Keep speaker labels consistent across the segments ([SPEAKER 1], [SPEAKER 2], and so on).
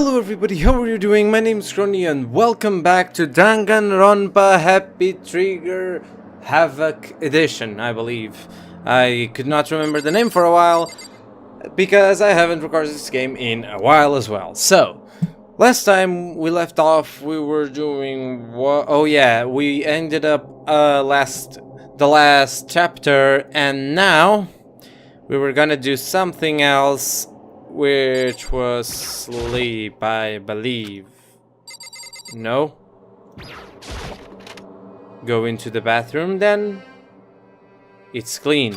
[SPEAKER 1] Hello everybody, how are you doing? My name is Ronnie and welcome back to Danganronpa Happy Trigger Havoc Edition, I believe. I could not remember the name for a while because I haven't recorded this game in a while as well. So, last time we left off, we were doing what? Oh yeah, we ended up the last chapter, and now we were gonna do something else, which was sleep, I believe. No? Go into the bathroom then? It's clean.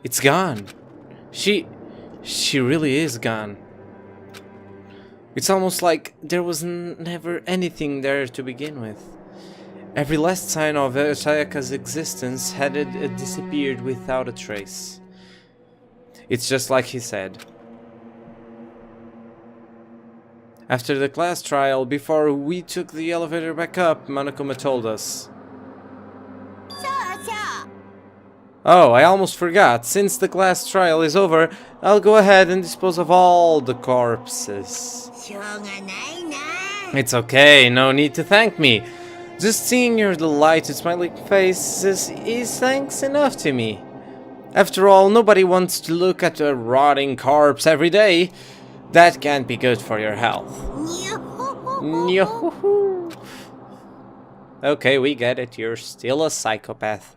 [SPEAKER 1] It's gone. She really is gone. It's almost like there was never anything there to begin with. Every last sign of Sayaka's existence had disappeared without a trace. It's just like he said. After the class trial, before we took the elevator back up, Monokuma told us. Oh, I almost forgot. Since the class trial is over, I'll go ahead and dispose of all the corpses. It's okay, no need to thank me. Just seeing your delighted smiling faces is thanks enough to me. After all, nobody wants to look at a rotting corpse every day. That can't be good for your health. Okay, we get it. You're still a psychopath.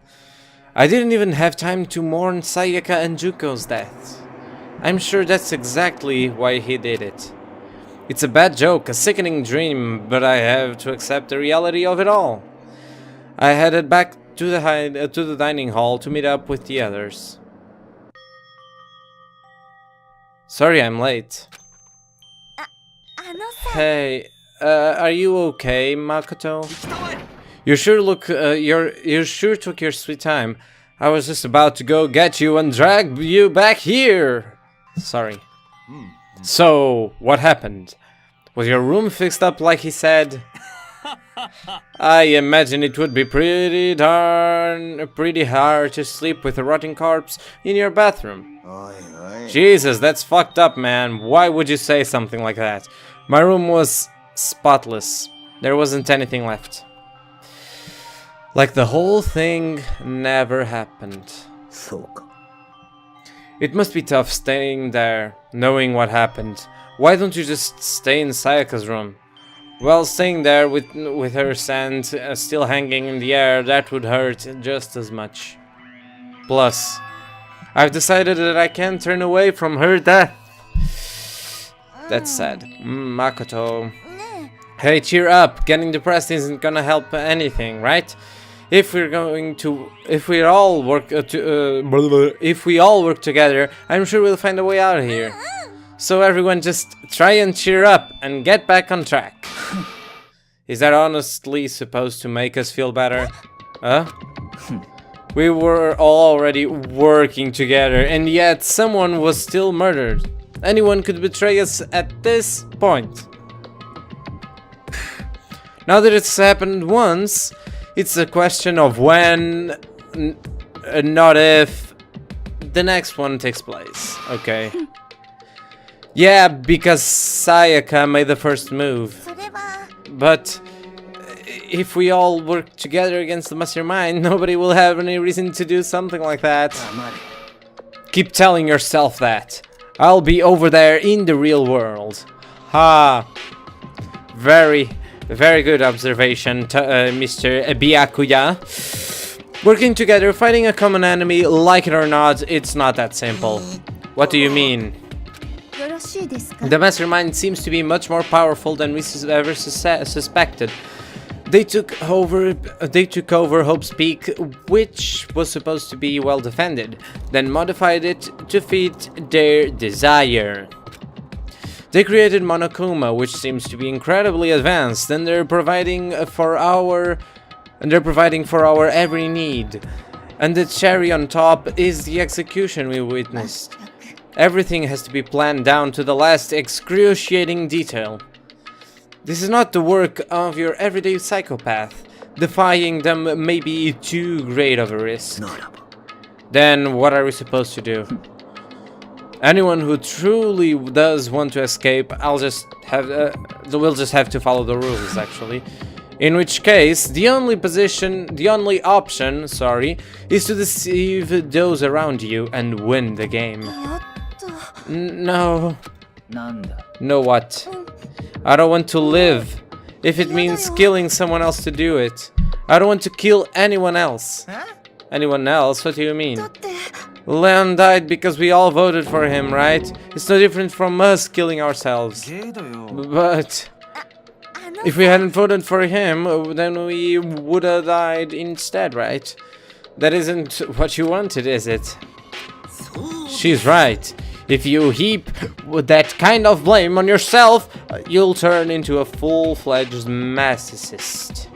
[SPEAKER 1] I didn't even have time to mourn Sayaka and Juko's deaths. I'm sure that's exactly why he did it. It's a bad joke, a sickening dream, but I have to accept the reality of it all. I headed back to the dining hall to meet up with the others. Sorry I'm late. Hey, are you okay, Makoto? You sure took your sweet time. I was just about to go get you and drag you back here. Sorry. So, what happened? Was your room fixed up like he said? I imagine it would be pretty hard to sleep with a rotting corpse in your bathroom. Jesus, that's fucked up, man. Why would you say something like that? My room was spotless. There wasn't anything left. Like the whole thing never happened. It must be tough staying there, knowing what happened. Why don't you just stay in Sayaka's room? Well, staying there with her scent still hanging in the air, that would hurt just as much. Plus, I've decided that I can't turn away from her death. That's sad. Makoto. Hey, cheer up. Getting depressed isn't gonna help anything, right? If we all work together, I'm sure we'll find a way out of here. So everyone just try and cheer up and get back on track. Is that honestly supposed to make us feel better? Huh? We were all already working together, and yet someone was still murdered. Anyone could betray us at this point. Now that it's happened once, it's a question of when, not if, the next one takes place. Okay. Yeah, because Sayaka made the first move. But if we all work together against the mastermind, nobody will have any reason to do something like that. Keep telling yourself that. I'll be over there in the real world. Ha! Very good observation, Mr. Byakuya. Working together, fighting a common enemy, like it or not, it's not that simple. What do you mean? The mastermind seems to be much more powerful than we ever suspected. They took over Hope's Peak, which was supposed to be well defended, then modified it to fit their desire. They created Monokuma, which seems to be incredibly advanced, and they're providing for our every need. And the cherry on top is the execution we witnessed. Everything has to be planned down to the last excruciating detail. This is not the work of your everyday psychopath. Defying them may be too great of a risk. Then what are we supposed to do? Anyone who truly does want to escape, we'll just have to follow the rules, actually. In which case, the only option, sorry, is to deceive those around you and win the game. No. No what? I don't want to live. If it means killing someone else to do it. I don't want to kill anyone else. Anyone else? What do you mean? Leon died because we all voted for him, right? It's no different from us killing ourselves. But if we hadn't voted for him, then we would have died instead, right? That isn't what you wanted, is it? She's right. If you heap that kind of blame on yourself, you'll turn into a full-fledged masochist.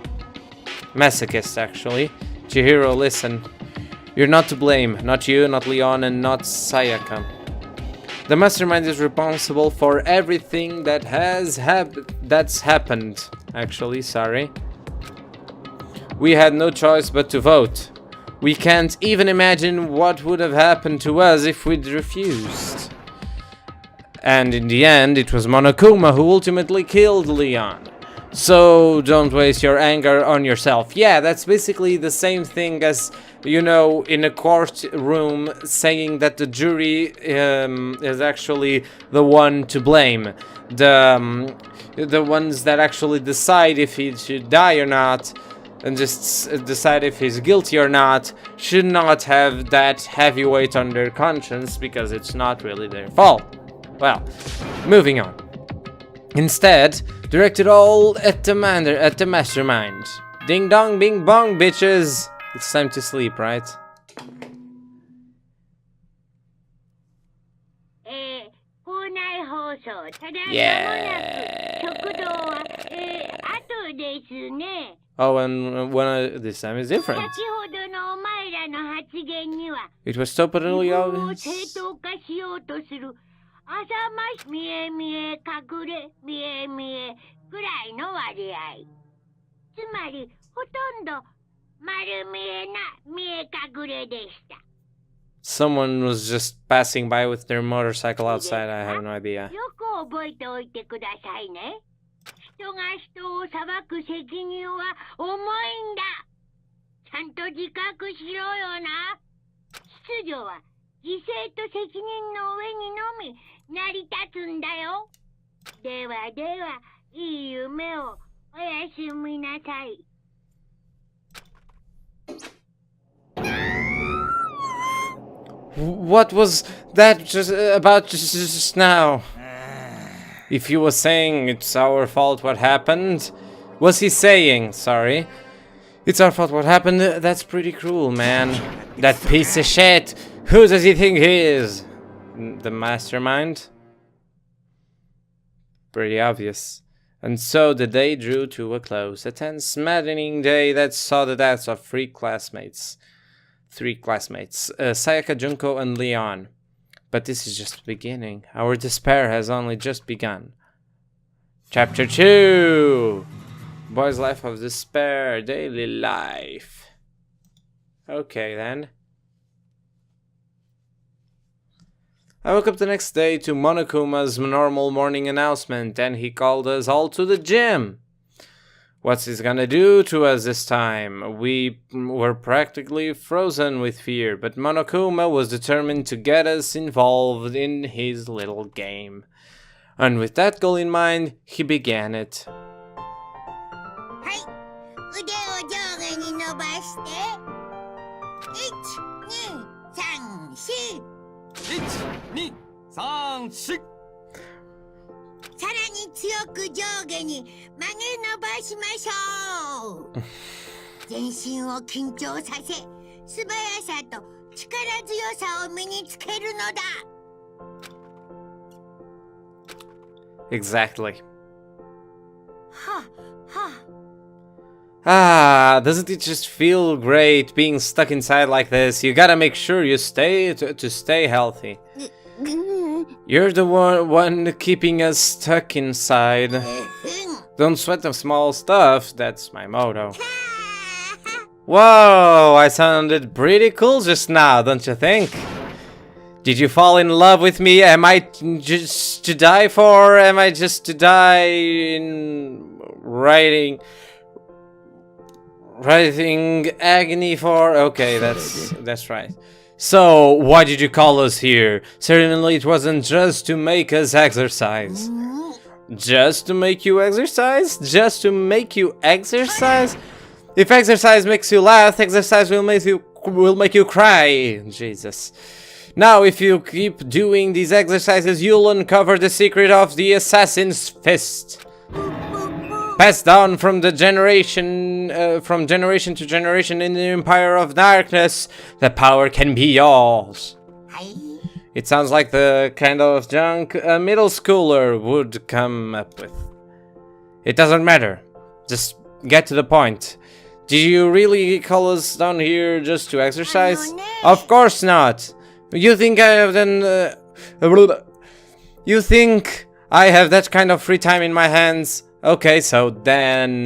[SPEAKER 1] Masochist, actually. Chihiro, listen. You're not to blame. Not you, not Leon, and not Sayaka. The mastermind is responsible for everything that that's happened. Actually, sorry. We had no choice but to vote. We can't even imagine what would have happened to us if we'd refused. And in the end, it was Monokuma who ultimately killed Leon. So don't waste your anger on yourself. Yeah, that's basically the same thing as, you know, in a courtroom saying that the jury is actually the one to blame. The ones that actually decide if he should die or not, and just decide if he's guilty or not, should not have that heavy weight on their conscience because it's not really their fault. Well, moving on. Instead, direct it all at the mastermind. Ding dong, bing bong, bitches. It's time to sleep, right? Yeah. Oh, and this time is different. It was totally obvious. Someone was just passing by with their motorcycle outside. I have no idea. What was that just now? If he was saying it's our fault what happened, was he saying, sorry, it's our fault what happened? That's pretty cruel, man. That piece of shit. Who does he think he is? The mastermind? Pretty obvious. And so the day drew to a close. A tense, maddening day that saw the deaths of three classmates, Sayaka, Junko, and Leon. But this is just the beginning. Our despair has only just begun. Chapter 2! Boy's Life of Despair, Daily Life. Okay, then. I woke up the next day to Monokuma's normal morning announcement, and he called us all to the gym. What's he gonna do to us this time? We were practically frozen with fear, but Monokuma was determined to get us involved in his little game. And with that goal in mind, he began it. Exactly. Doesn't it just feel great being stuck inside like this? You gotta make sure you stay to stay healthy. You're the one keeping us stuck inside. Don't sweat the small stuff, that's my motto. Whoa, I sounded pretty cool just now, don't you think? Did you fall in love with me? Am I just to die for? Am I just to die in writing agony for? Okay, that's right. So, why did you call us here? Certainly it wasn't just to make us exercise. Just to make you exercise? Just to make you exercise? If exercise makes you laugh, exercise will make you cry. Jesus. Now, if you keep doing these exercises, you'll uncover the secret of the assassin's fist. Passed down from generation to generation in the Empire of Darkness, the power can be yours. It sounds like the kind of junk a middle schooler would come up with. It doesn't matter. Just get to the point. Did you really call us down here just to exercise? Of course not. You think I have You think I have that kind of free time in my hands? Okay, so then...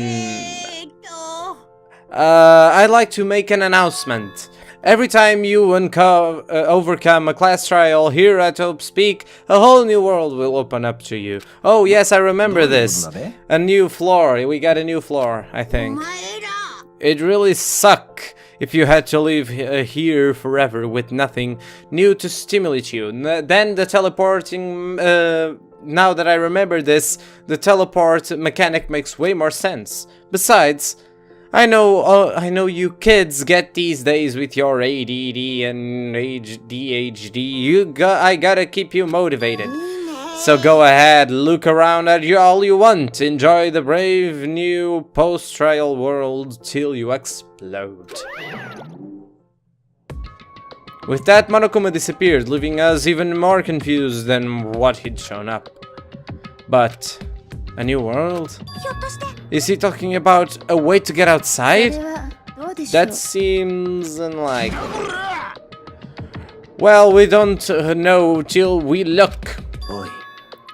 [SPEAKER 1] I'd like to make an announcement. Every time you overcome a class trial here at Hope Speak, a whole new world will open up to you. Oh yes, I remember this. A new floor. We got a new floor, I think. It really suck if you had to live here forever with nothing new to stimulate you. Then the teleporting... now that I remember this, the teleport mechanic makes way more sense. Besides, I know you kids get these days with your ADD and ADHD. I gotta keep you motivated. So go ahead, look around at all you want. Enjoy the brave new post-trial world till you explode. With that, Monokuma disappeared, leaving us even more confused than what he'd shown up. But... a new world? Is he talking about a way to get outside? That seems unlikely. Well, we don't know till we look.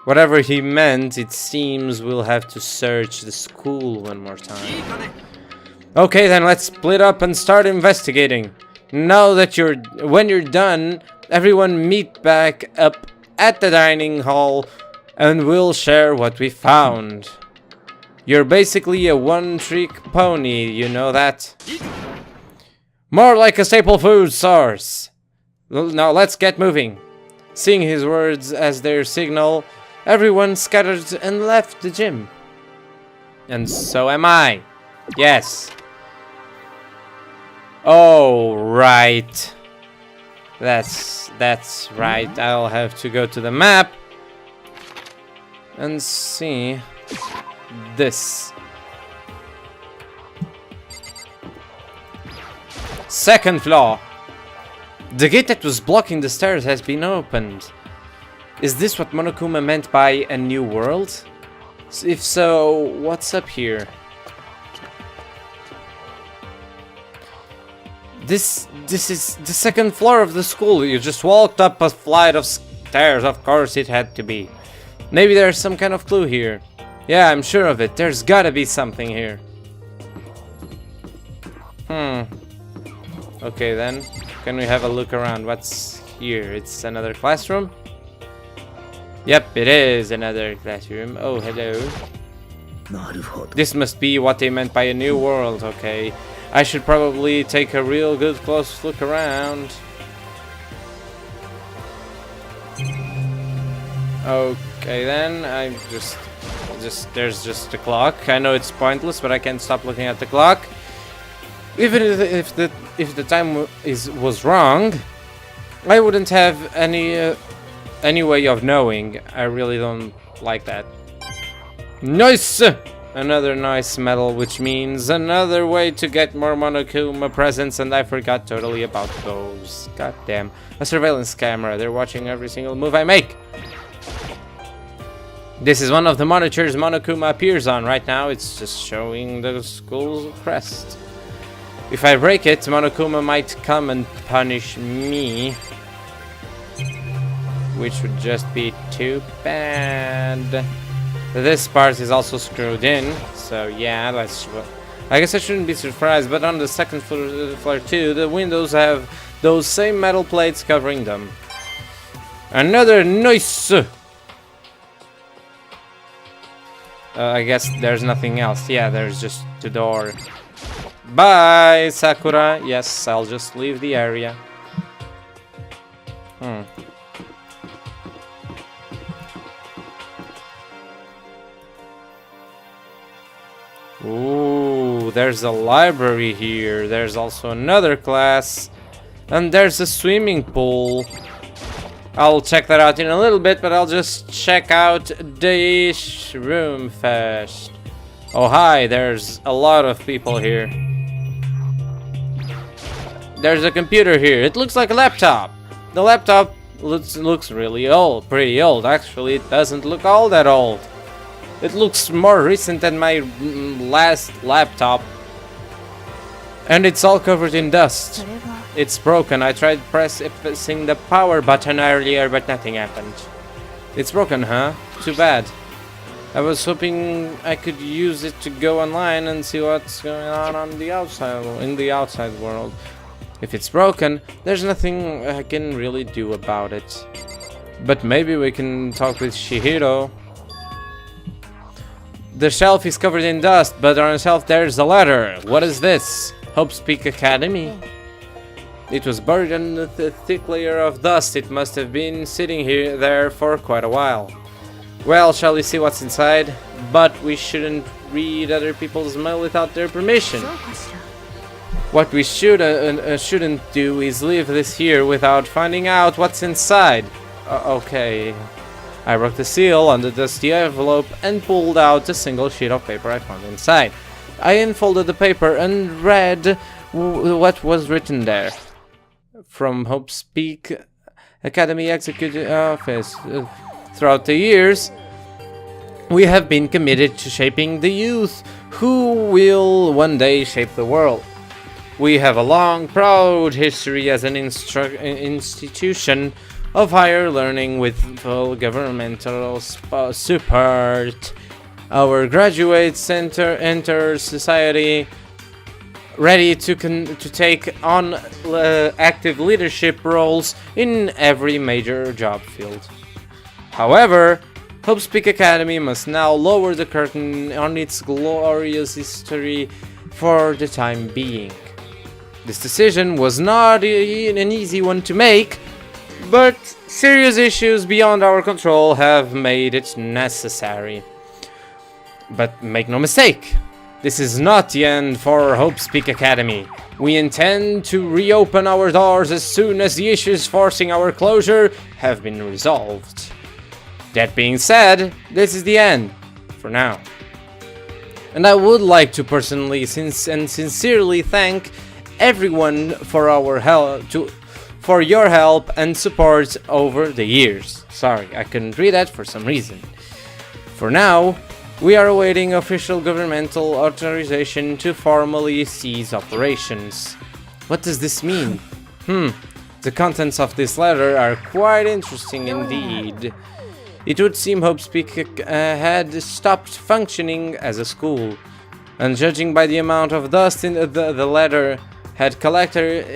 [SPEAKER 1] Whatever he meant, it seems we'll have to search the school one more time. Okay, then let's split up and start investigating. Now that when you're done, everyone meet back up at the dining hall and we'll share what we found. You're basically a one-trick pony, you know that? More like a staple food source. Now let's get moving. Seeing his words as their signal, everyone scattered and left the gym. And so am I. Yes. Oh, right. That's right. I'll have to go to the map and see this. Second floor. The gate that was blocking the stairs has been opened. Is this what Monokuma meant by a new world? If so, what's up here? This is the second floor of the school. You just walked up a flight of stairs. Of course it had to be. Maybe there's some kind of clue here. Yeah, I'm sure of it. There's gotta be something here. Okay then. Can we have a look around? What's here? It's another classroom? Yep, it is another classroom. Oh, hello. This must be what they meant by a new world, okay. I should probably take a real good close look around. Okay then, I'm there's just a clock. I know it's pointless, but I can't stop looking at the clock. Even if the time was wrong, I wouldn't have any way of knowing. I really don't like that. Nice! Another nice medal, which means another way to get more Monokuma presents, and I forgot totally about those. God damn. A surveillance camera. They're watching every single move I make. This is one of the monitors Monokuma appears on. Right now, it's just showing the school's crest. If I break it, Monokuma might come and punish me. Which would just be too bad. This part is also screwed in, so yeah, I guess I shouldn't be surprised, but on the second floor too, the windows have those same metal plates covering them. Another noise! I guess there's nothing else. Yeah, there's just the door. Bye, Sakura. Yes, I'll just leave the area. Ooh, there's a library here. There's also another class. And there's a swimming pool. I'll check that out in a little bit, but I'll just check out this room first. Oh hi, there's a lot of people here. There's a computer here. It looks like a laptop. The laptop looks really old, pretty old. Actually, it doesn't look all that old. It looks more recent than my last laptop. And it's all covered in dust. It's broken. I tried pressing the power button earlier, but nothing happened. It's broken, huh? Too bad. I was hoping I could use it to go online and see what's going on the outside, in the outside world. If it's broken, there's nothing I can really do about it. But maybe we can talk with Shihiro. The shelf is covered in dust, but on the shelf there's a letter. What is this? Hope's Peak Academy? It was buried under a thick layer of dust. It must have been sitting there for quite a while. Well, shall we see what's inside? But we shouldn't read other people's mail without their permission. What we shouldn't do is leave this here without finding out what's inside. Okay. I broke the seal on the dusty envelope and pulled out a single sheet of paper I found inside. I unfolded the paper and read what was written there. From Hope's Peak Academy Executive Office. Throughout the years, we have been committed to shaping the youth who will one day shape the world. We have a long, proud history as an institution of higher learning with full governmental support. Our graduates enter society ready to take on active leadership roles in every major job field. However, Hope's Peak Academy must now lower the curtain on its glorious history for the time being. This decision was not an easy one to make, but serious issues beyond our control have made it necessary. But make no mistake, this is not the end for Hope's Peak Academy. We intend to reopen our doors as soon as the issues forcing our closure have been resolved. That being said, this is the end, for now. And I would like to personally and sincerely thank everyone for for your help and support over the years. Sorry, I couldn't read that for some reason. For now, we are awaiting official governmental authorization to formally cease operations. What does this mean? The contents of this letter are quite interesting indeed. It would seem Hope's Peak had stopped functioning as a school, and judging by the amount of dust in the letter had collected,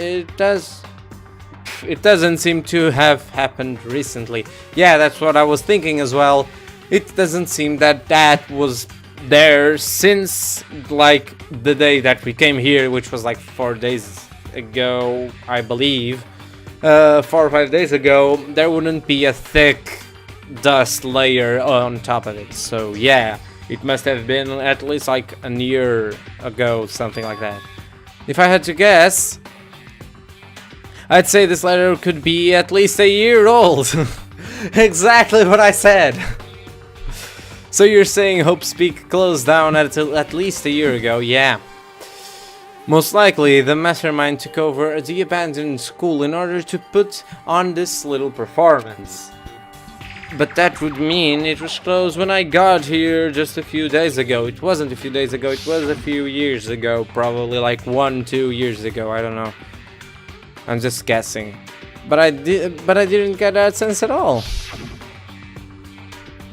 [SPEAKER 1] it doesn't seem to have happened recently. Yeah, that's what I was thinking as well. It doesn't seem that was there since like the day that we came here, which was like 4 days ago, I believe. 4 or 5 days ago, there wouldn't be a thick dust layer on top of it. So yeah, it must have been at least like a year ago, something like that. If I had to guess, I'd say this letter could be at least a year old. Exactly what I said. So you're saying Hope's Peak closed down at least a year ago? Yeah. Most likely, the mastermind took over the abandoned school in order to put on this little performance. But that would mean it was closed when I got here just a few days ago. It wasn't a few days ago, it was a few years ago. Probably like 1-2 years ago, I don't know. I'm just guessing. But I didn't get that sense at all.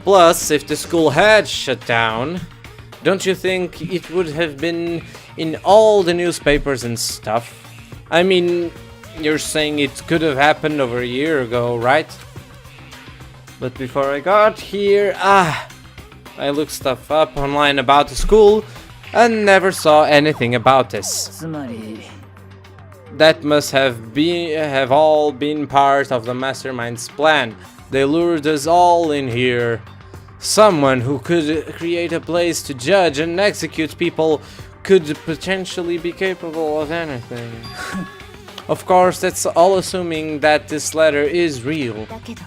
[SPEAKER 1] Plus, if the school had shut down, don't you think it would have been in all the newspapers and stuff? I mean, you're saying it could have happened over a year ago, right? But before I got here, I looked stuff up online about the school and never saw anything about this.
[SPEAKER 2] つまり
[SPEAKER 1] That must have all been part of the mastermind's plan. They lured us all in here. Someone who could create a place to judge and execute people could potentially be capable of anything. Of course, that's all assuming that this letter is real.
[SPEAKER 2] だけど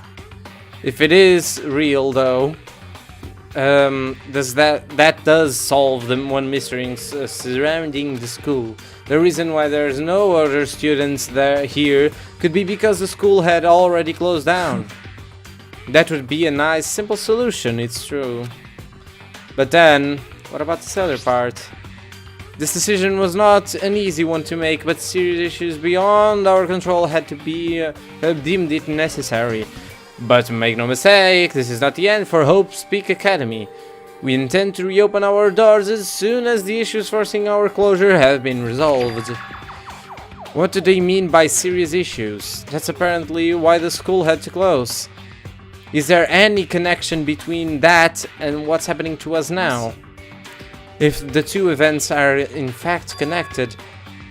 [SPEAKER 1] If it is real, though, that does solve the one mystery surrounding the school. The reason why there's no other students here could be because the school had already closed down. That would be a nice, simple solution, it's true. But then, what about this other part? This decision was not an easy one to make, but serious issues beyond our control had to be deemed it necessary. But make no mistake, this is not the end for Hope's Peak Academy. We intend to reopen our doors as soon as the issues forcing our closure have been resolved. What do they mean by serious issues? That's apparently why the school had to close. Is there any connection between that and what's happening to us now? If the two events are in fact connected,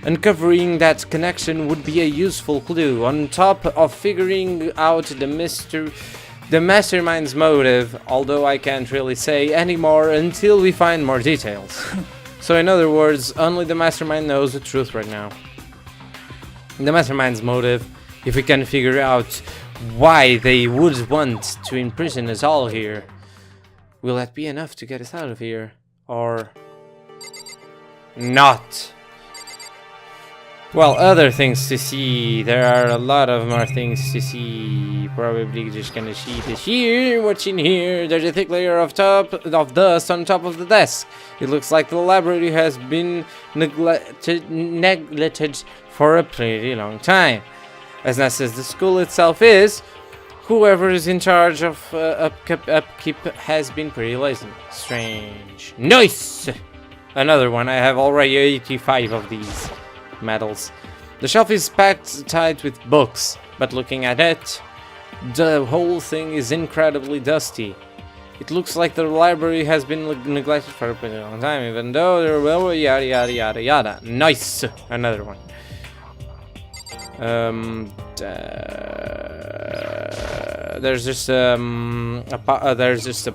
[SPEAKER 1] uncovering that connection would be a useful clue, on top of figuring out the mastermind's motive, although I can't really say anymore until we find more details. So in other words, only the mastermind knows the truth right now. The mastermind's motive, if we can figure out why they would want to imprison us all here, will that be enough to get us out of here? Or not? Well, other things to see. There are a lot of more things to see. Probably just gonna see this here. What's in here? There's a thick layer of dust on top of the desk. It looks like the library has been neglected for a pretty long time. As nice as the school itself is, whoever is in charge of upkeep has been pretty lazy. Strange. Nice! Another one. I have already 85 of these medals. The shelf is packed tight with books, but looking at it, the whole thing is incredibly dusty. It looks like the library has been neglected for a pretty long time, even though there were yada yada yada yada. Nice! Another one. There's just a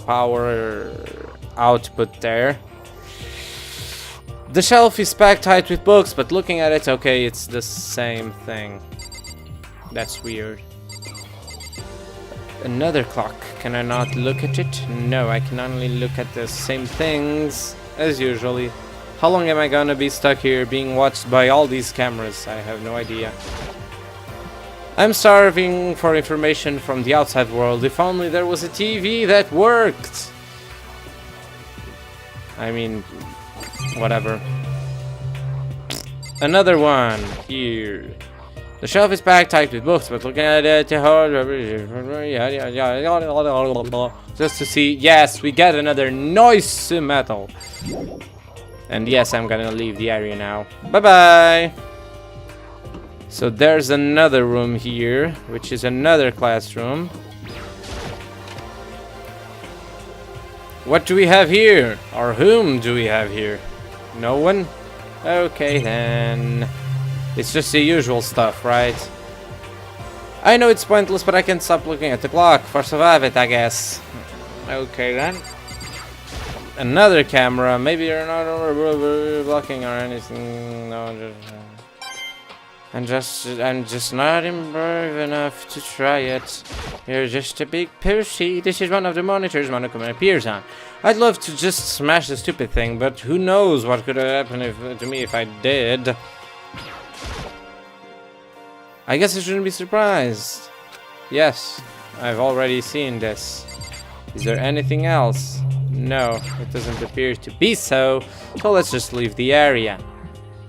[SPEAKER 1] power output there. The shelf is packed tight with books, but looking at it, okay, it's the same thing. That's weird. Another clock. Can I not look at it? No, I can only look at the same things as usually. How long am I gonna be stuck here being watched by all these cameras? I have no idea. I'm starving for information from the outside world. If only there was a TV that worked. I mean, whatever. Another one here. The shelf is packed tight with books, but looking at it, just to see. Yes, we get another nice medal. And yes, I'm gonna leave the area now. Bye bye. So there's another room here, which is another classroom. What do we have here? Or whom do we have here? No one? Okay then. It's just the usual stuff, right? I know it's pointless, but I can't stop looking at the clock. Force of habit, I guess. Okay then. Another camera. Maybe you're not blocking or anything. No, I'm just not brave enough to try it. You're just a big pussy. This is one of the monitors Monokuma appears on. I'd love to just smash the stupid thing, but who knows what could have happened to me if I did. I guess I shouldn't be surprised. Yes, I've already seen this. Is there anything else? No, it doesn't appear to be so. So let's just leave the area.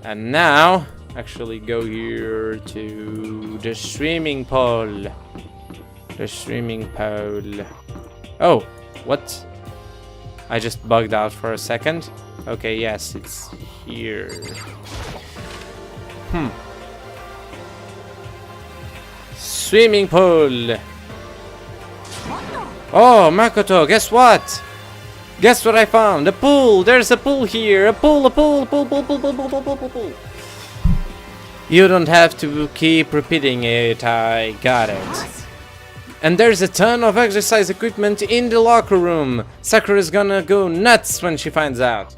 [SPEAKER 1] And now, actually go here to the swimming pool. The swimming pool. Oh, what? I just bugged out for a second. Okay, yes, it's here. Swimming pool. Oh, Makoto, guess what? Guess what I found? A pool! There's a pool here! A pool, a pool, pool, pool, pool, pool, pool, pool, pool, pool, pool. You don't have to keep repeating it, I got it. And there's a ton of exercise equipment in the locker room. Sakura's gonna go nuts when she finds out.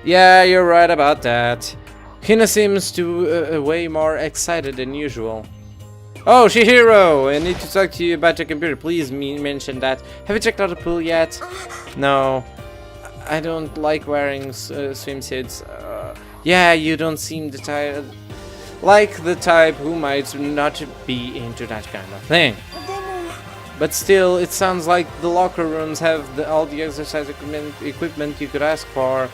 [SPEAKER 1] Yeah, you're right about that. Hina seems to way more excited than usual. Oh, Shihiro! I need to talk to you about your computer. Please mention that. Have you checked out the pool yet? No. I don't like wearing swimsuits. Yeah, you don't seem the type... like the type who might not be into that kind of thing. But still, it sounds like the locker rooms have all the exercise equipment you could ask for.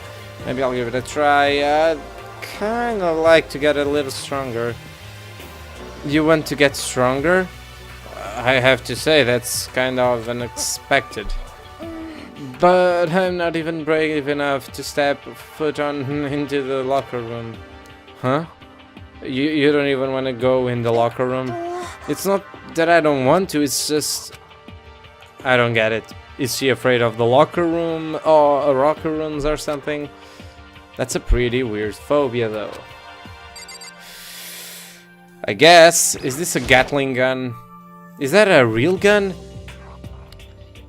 [SPEAKER 1] Maybe I'll give it a try. I'd kinda like to get a little stronger. You want to get stronger? I have to say, that's kind of unexpected. But I'm not even brave enough to step foot on into the locker room. Huh? You don't even want to go in the locker room? It's not that I don't want to, it's just... I don't get it. Is she afraid of the locker room or locker rooms or something? That's a pretty weird phobia though. I guess. Is this a Gatling gun? Is that a real gun?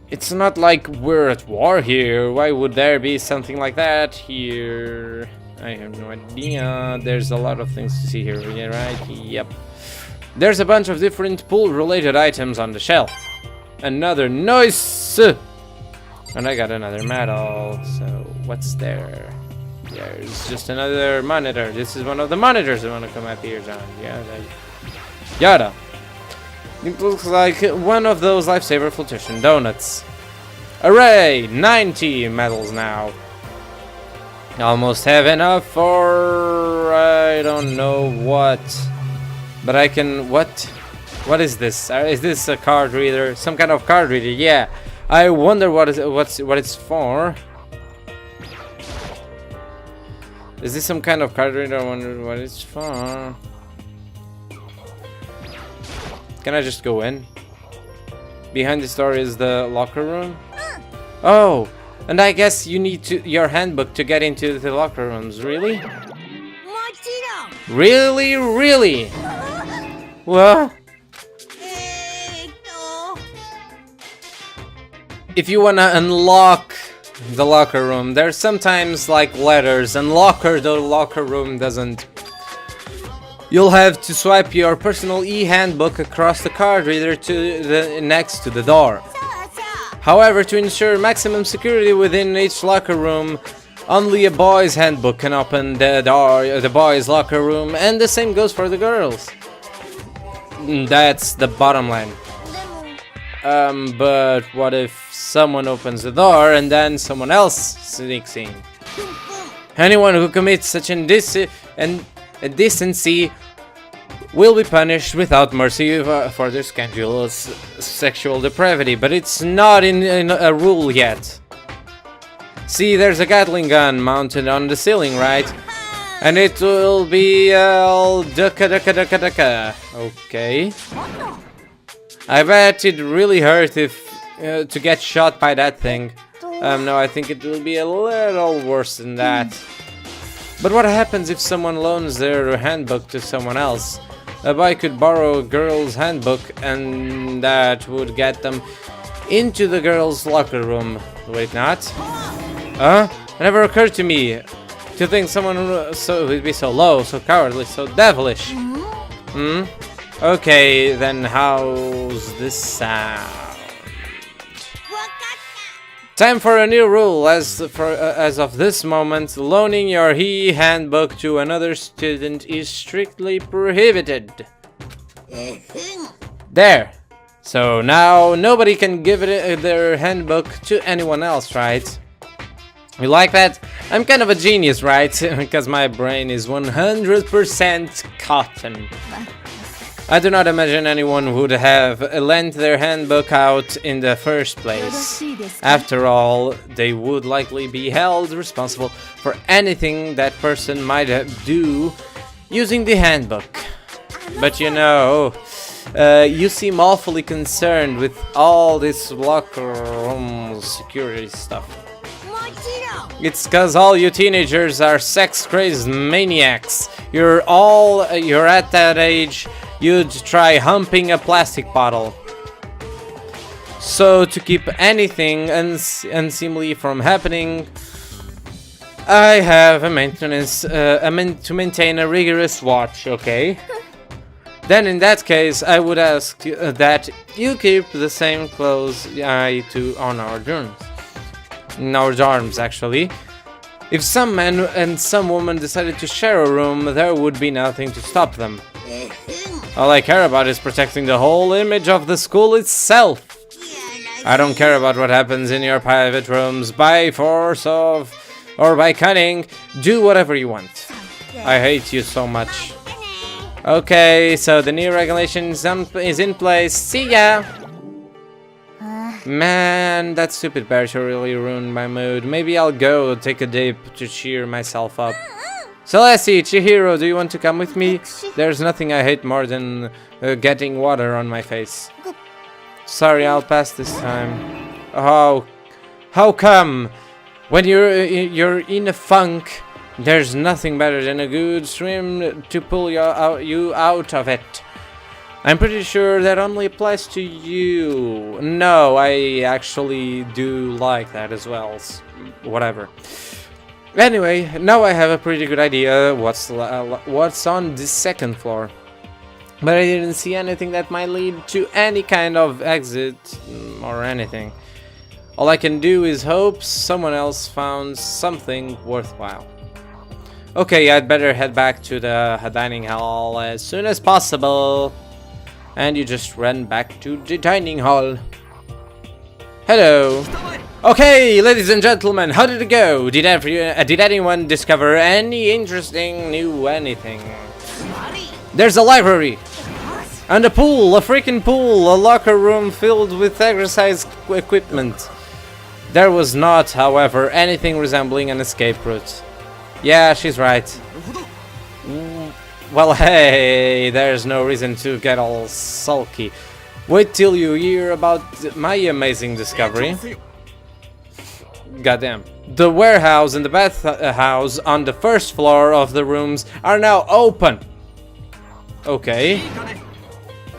[SPEAKER 1] It's not like we're at war here. Why would there be something like that here? I have no idea. There's a lot of things to see here, yeah, right? Yep. There's a bunch of different pool-related items on the shelf. Another noise! And I got another medal. So, what's there? There's just another monitor. This is one of the monitors that want to come up here, John. Yeah, yada. It looks like one of those lifesaver flotation donuts. Hooray! 90 medals now. Almost have enough for... I don't know what. But I can... What? What is this? Is this a card reader? Some kind of card reader? Yeah. I wonder what it's for. Is this some kind of card reader? I wonder what it's for. Can I just go in? Behind this door is the locker room. Oh, and I guess you need your handbook to get into the locker rooms. Really? Really? Really? Well, if you wanna unlock the locker room, there's sometimes like letters. Unlock the locker room doesn't. You'll have to swipe your personal e-handbook across the card reader to the next to the door. However, to ensure maximum security within each locker room, only a boy's handbook can open the door, the boys' locker room, and the same goes for the girls. That's the bottom line. But what if someone opens the door and then someone else sneaks in? Anyone who commits such indecency will be punished without mercy for their scandalous sexual depravity, but it's not in a rule yet. See, there's a Gatling gun mounted on the ceiling, right? And it will be all ducka. Okay. I bet it really hurt if to get shot by that thing. No, I think it will be a little worse than that. But what happens if someone loans their handbook to someone else? A boy could borrow a girl's handbook and that would get them into the girl's locker room. Wait, not? Huh? It never occurred to me to think someone would be so low, so cowardly, so devilish. Hmm? Okay, then how's this sound? Time for a new rule. As of this moment, loaning your handbook to another student is strictly prohibited. There. So now nobody can give their handbook to anyone else, right? You like that? I'm kind of a genius, right? Because my brain is 100% cotton. I do not imagine anyone would have lent their handbook out in the first place. After all, they would likely be held responsible for anything that person might do using the handbook. But you know, You seem awfully concerned with all this locker room security stuff. It's cause all you teenagers are sex-crazed maniacs. You're at that age you'd try humping a plastic bottle. So to keep anything unseemly from happening, I have to maintain a rigorous watch, okay? Then in that case, I would ask that you keep the same close eye on our dorms. In our dorms, actually. If some man and some woman decided to share a room, there would be nothing to stop them. All I care about is protecting the whole image of the school itself. I don't care about what happens in your private rooms by force of or by cunning. Do whatever you want. I hate you so much. Okay, so the new regulation is in place. See ya! Man, that stupid bear really ruined my mood. Maybe I'll go take a dip to cheer myself up. Celeste, Chihiro, do you want to come with me? There's nothing I hate more than getting water on my face. Sorry, I'll pass this time. Oh, how come? When you're in a funk, there's nothing better than a good swim to pull you out of it. I'm pretty sure that only applies to you. No, I actually do like that as well. Whatever. Anyway, now I have a pretty good idea what's on the second floor. But I didn't see anything that might lead to any kind of exit or anything. All I can do is hope someone else found something worthwhile. Okay, I'd better head back to the dining hall as soon as possible. And you just ran back to the dining hall. Hello. Okay, ladies and gentlemen, how did it go? Did anyone discover any interesting new anything? There's a library. And a pool, a freaking pool, a locker room filled with exercise equipment. There was not, however, anything resembling an escape route. Yeah, she's right. Well, hey, there's no reason to get all sulky. Wait till you hear about my amazing discovery. Goddamn. The warehouse and the bathhouse on the first floor of the rooms are now open. Okay.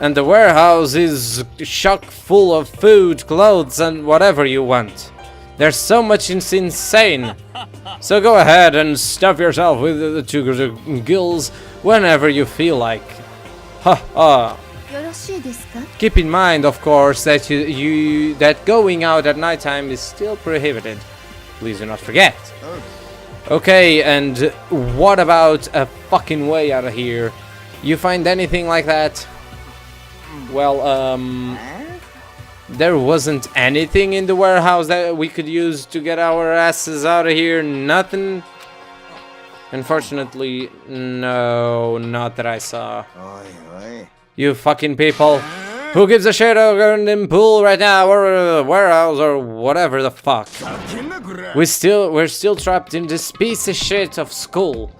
[SPEAKER 1] And the warehouse is chock full of food, clothes, and whatever you want. There's so much, it's insane. So go ahead and stuff yourself with the two gills whenever you feel like. Ha ha. Keep in mind, of course, that that going out at nighttime is still prohibited. Please do not forget. Okay, and what about a fucking way out of here? You find anything like that? Well, there wasn't anything in the warehouse that we could use to get our asses out of here. Nothing. Unfortunately, no, not that I saw. You fucking people. Who gives a shit over the pool right now, or the warehouse, or whatever the fuck? We're still trapped in this piece of shit of school.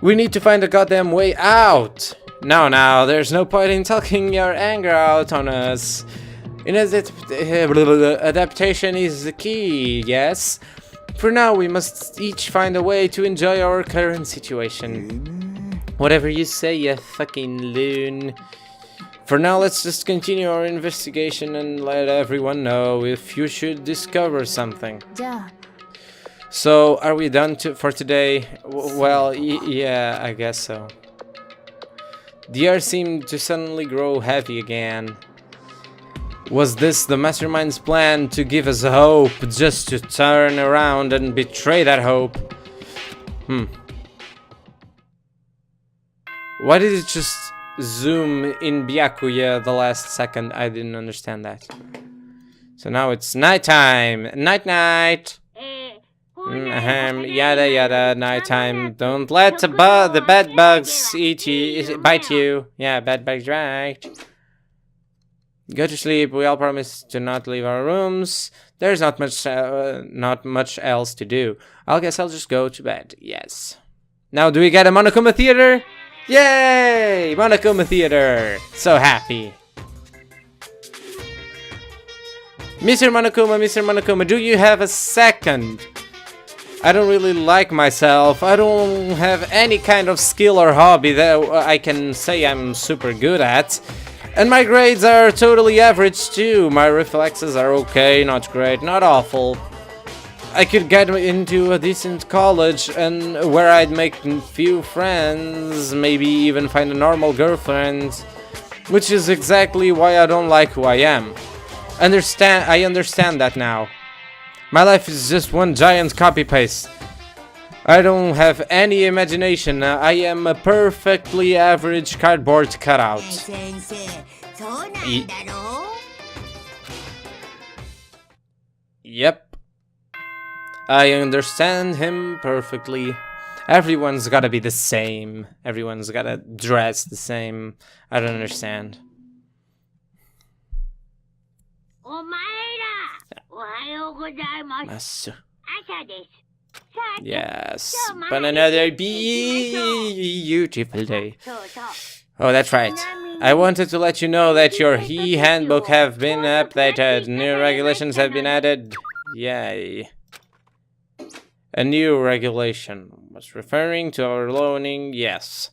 [SPEAKER 1] We need to find a goddamn way out. Now, there's no point in talking your anger out on us. Adaptation is the key, yes? For now, we must each find a way to enjoy our current situation. Whatever you say, you fucking loon. For now, let's just continue our investigation and let everyone know if you should discover something. So, are we done for today? Well, yeah, I guess so. The air seemed to suddenly grow heavy again. Was this the mastermind's plan to give us hope, just to turn around and betray that hope? Why did it just zoom in Byakuya the last second? I didn't understand that. So now it's nighttime. Night-night. Yada yada, nighttime. Don't let the bed bugs bite you. Yeah, bed bugs, right. Go to sleep. We all promise to not leave our rooms. There's not much else to do. I guess I'll just go to bed. Yes. Now, do we get a Monokuma theater? Yay! Monokuma Theater! So happy. Mr. Monokuma, do you have a second? I don't really like myself. I don't have any kind of skill or hobby that I can say I'm super good at. And my grades are totally average too. My reflexes are okay, not great, not awful. I could get into a decent college and where I'd make few friends, maybe even find a normal girlfriend, which is exactly why I don't like who I am. I understand that now. My life is just one giant copy-paste. I don't have any imagination. I am a perfectly average cardboard cutout. Yep. I understand him perfectly. Everyone's gotta be the same. Everyone's gotta dress the same. I don't understand. Yes, but another beautiful day. Oh, that's right. I wanted to let you know that your handbook have been updated. New regulations have been added. Yay. A new regulation was referring to our loaning, yes.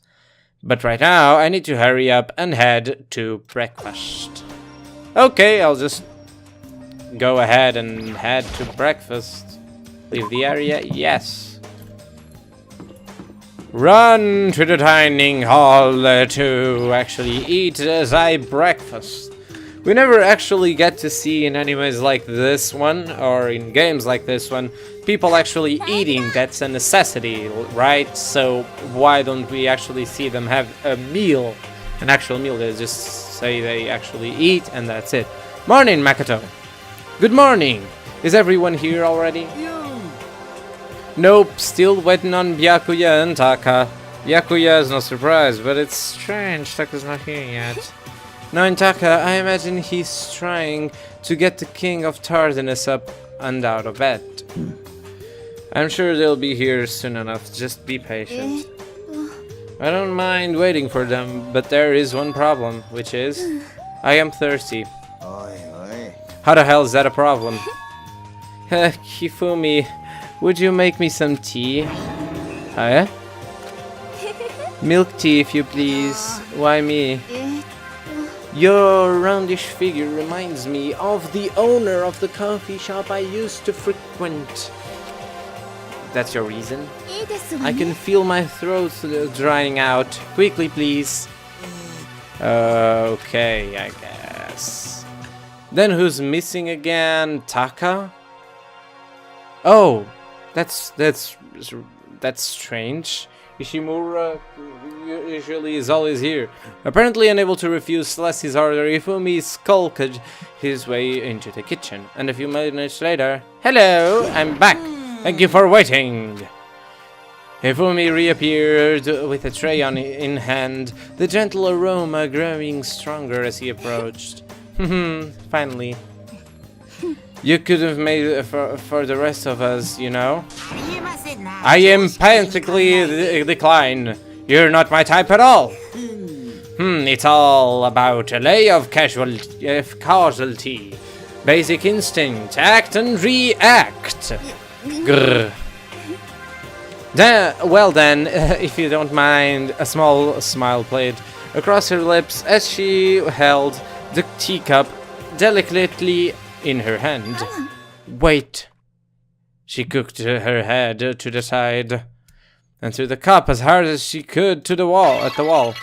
[SPEAKER 1] But right now, I need to hurry up and head to breakfast. Okay, I'll just go ahead and head to breakfast. Leave the area, yes. Run to the dining hall to actually eat as I breakfast. We never actually get to see in animes like this one, or in games like this one, people actually eating. That's a necessity, right? So why don't we actually see them have a meal? An actual meal. They just say they actually eat and that's it. Morning, Makoto. Good morning. Is everyone here already? Nope, still waiting on Byakuya and Taka. Byakuya is no surprise, but it's strange Taka's not here yet. Knowing Taka, I imagine he's trying to get the King of Tardiness up and out of bed. I'm sure they'll be here soon enough, just be patient. I don't mind waiting for them, but there is one problem, which is I am thirsty. How the hell is that a problem? Kifumi, would you make me some tea? Huh? Milk tea, if you please. Why me? Your roundish figure reminds me of the owner of the coffee shop I used to frequent. That's your reason? I can feel my throat drying out. Quickly, please. Okay, I guess. Then who's missing again? Taka? Oh, that's strange. Ishimura usually is always here. Apparently unable to refuse Celeste's order, Ifumi skulked his way into the kitchen. And a few minutes later, hello, I'm back. Thank you for waiting. Ifumi reappeared with a tray in hand, the gentle aroma growing stronger as he approached. Finally. You could have made it for the rest of us, you know. I emphatically decline. You're not my type at all. It's all about a lay of causality. Basic instinct, act and react. Grr. Well then, if you don't mind, a small smile played across her lips as she held the teacup delicately in her hand. Wait. She cocked her head to the side and threw the cup as hard as she could to the wall.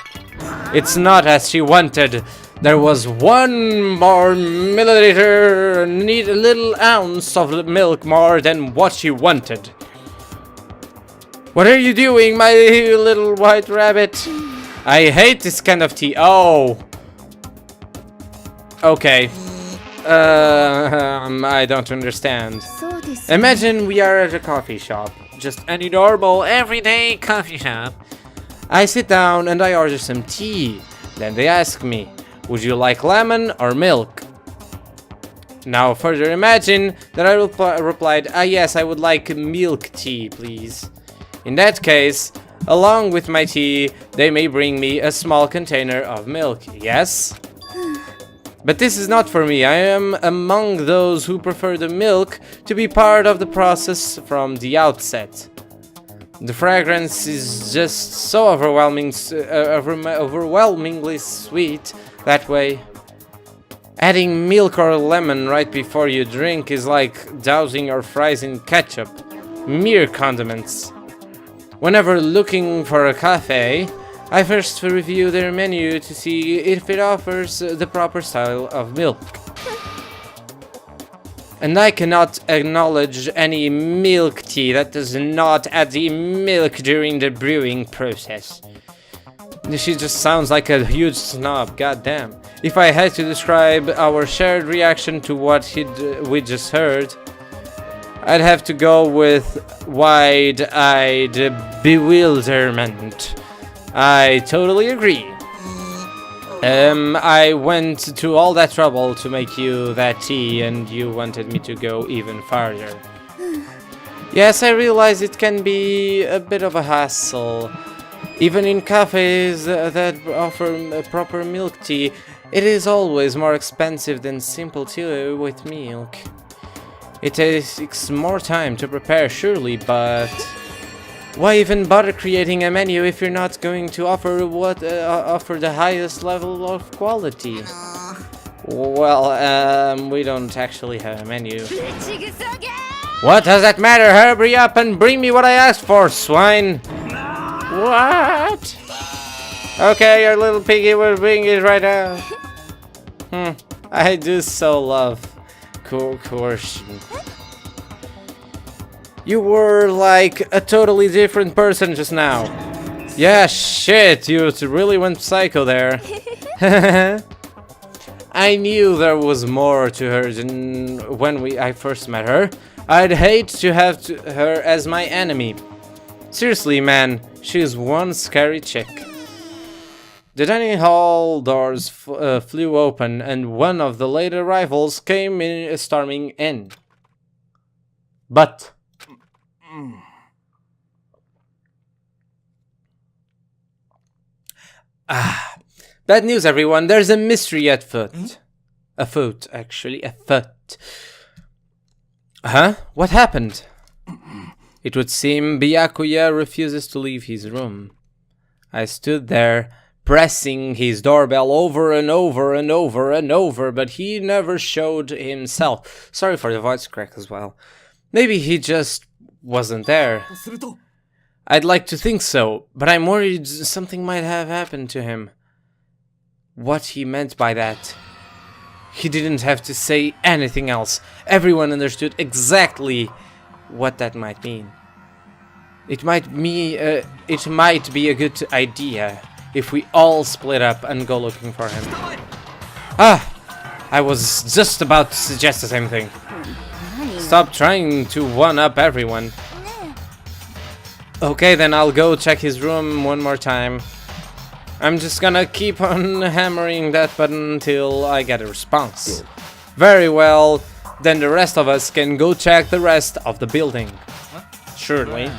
[SPEAKER 1] It's not as she wanted. There was 1 more milliliter, need a little ounce of milk more than what she wanted. What are you doing, my little white rabbit? I hate this kind of tea. Oh. Okay. I don't understand. Imagine we are at a coffee shop. Just any normal, everyday coffee shop. I sit down and I order some tea. Then they ask me, would you like lemon or milk? Now further imagine that I replied, yes, I would like milk tea, please. In that case, Along with my tea, they may bring me a small container of milk. Yes? But this is not for me. I am among those who prefer the milk to be part of the process from the outset. The fragrance is just so overwhelmingly sweet that way. Adding milk or lemon right before you drink is like dousing your fries in ketchup. Mere condiments. Whenever looking for a cafe, I first review their menu to see if it offers the proper style of milk. And I cannot acknowledge any milk tea that does not add the milk during the brewing process. She just sounds like a huge snob, goddamn. If I had to describe our shared reaction to what we just heard, I'd have to go with wide-eyed bewilderment. I totally agree. I went to all that trouble to make you that tea, and you wanted me to go even farther. Yes, I realize it can be a bit of a hassle. Even in cafes that offer proper milk tea, it is always more expensive than simple tea with milk. It takes more time to prepare, surely, but why even bother creating a menu if you're not going to offer offer the highest level of quality? Well, we don't actually have a menu. What does that matter? Hurry up and bring me what I asked for, swine! What? Okay, your little piggy will bring it right now. I do so love coercion. You were like a totally different person just now. Yeah, shit, you really went psycho there. I knew there was more to her than when I first met her. I'd hate to have her as my enemy. Seriously, man, she's one scary chick. The dining hall doors flew open, and one of the late arrivals came in, storming in. But bad news, everyone. There's a mystery afoot. Afoot, actually, afoot. Huh? What happened? It would seem Byakuya refuses to leave his room. I stood there, pressing his doorbell over and over and over and over, but he never showed himself. Sorry for the voice crack as well. Maybe he just wasn't there. I'd like to think so, but I'm worried something might have happened to him. What he meant by that. He didn't have to say anything else. Everyone understood exactly what that might mean. It might be a good idea if we all split up and go looking for him. I was just about to suggest the same thing. Stop trying to one-up everyone. Okay, then I'll go check his room one more time. I'm just gonna keep on hammering that button until I get a response. Very well, then the rest of us can go check the rest of the building. Surely.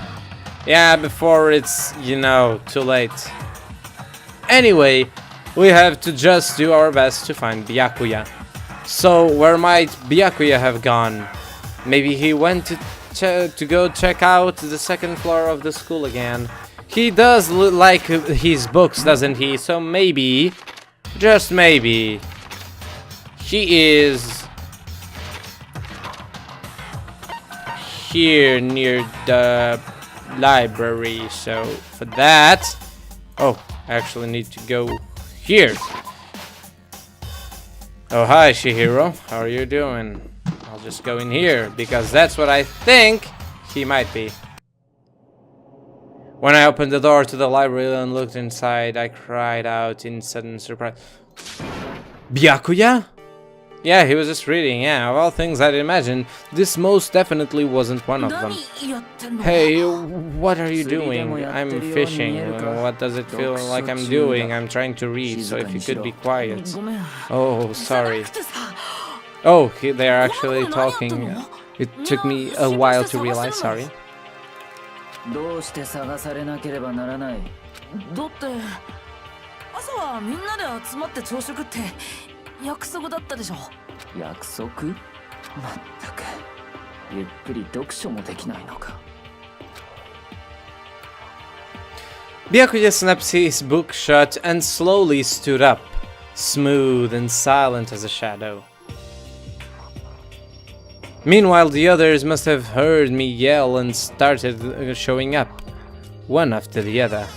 [SPEAKER 1] Yeah, before it's, you know, too late. Anyway, we have to just do our best to find Byakuya. So, where might Byakuya have gone? Maybe he went to go check out the second floor of the school again. He does like his books, doesn't he? So maybe, just maybe, he is here near the library. So for that, oh, I actually need to go here. Oh, hi, Shihiro. How are you doing? I'll just go in here because that's what I think he might be. When I opened the door to the library and looked inside, I cried out in sudden surprise. Byakuya? Yeah, he was just reading, yeah. Of all things I'd imagine, this most definitely wasn't one of them. Hey, what are you doing? I'm fishing. What does it feel like I'm doing? I'm trying to read, so if you could be quiet. Oh, sorry. Oh, they are actually talking. It took me a while to realize, sorry.
[SPEAKER 2] どうして探されなければならない。だって朝はみんなで集まって朝食って約束だったでしょ。約束？まったくゆっくり読書もできないのか。
[SPEAKER 1] Byakuya snapped his book shut and slowly stood up, smooth and silent as a shadow. Meanwhile, the others must have heard me yell and started showing up, one after the other.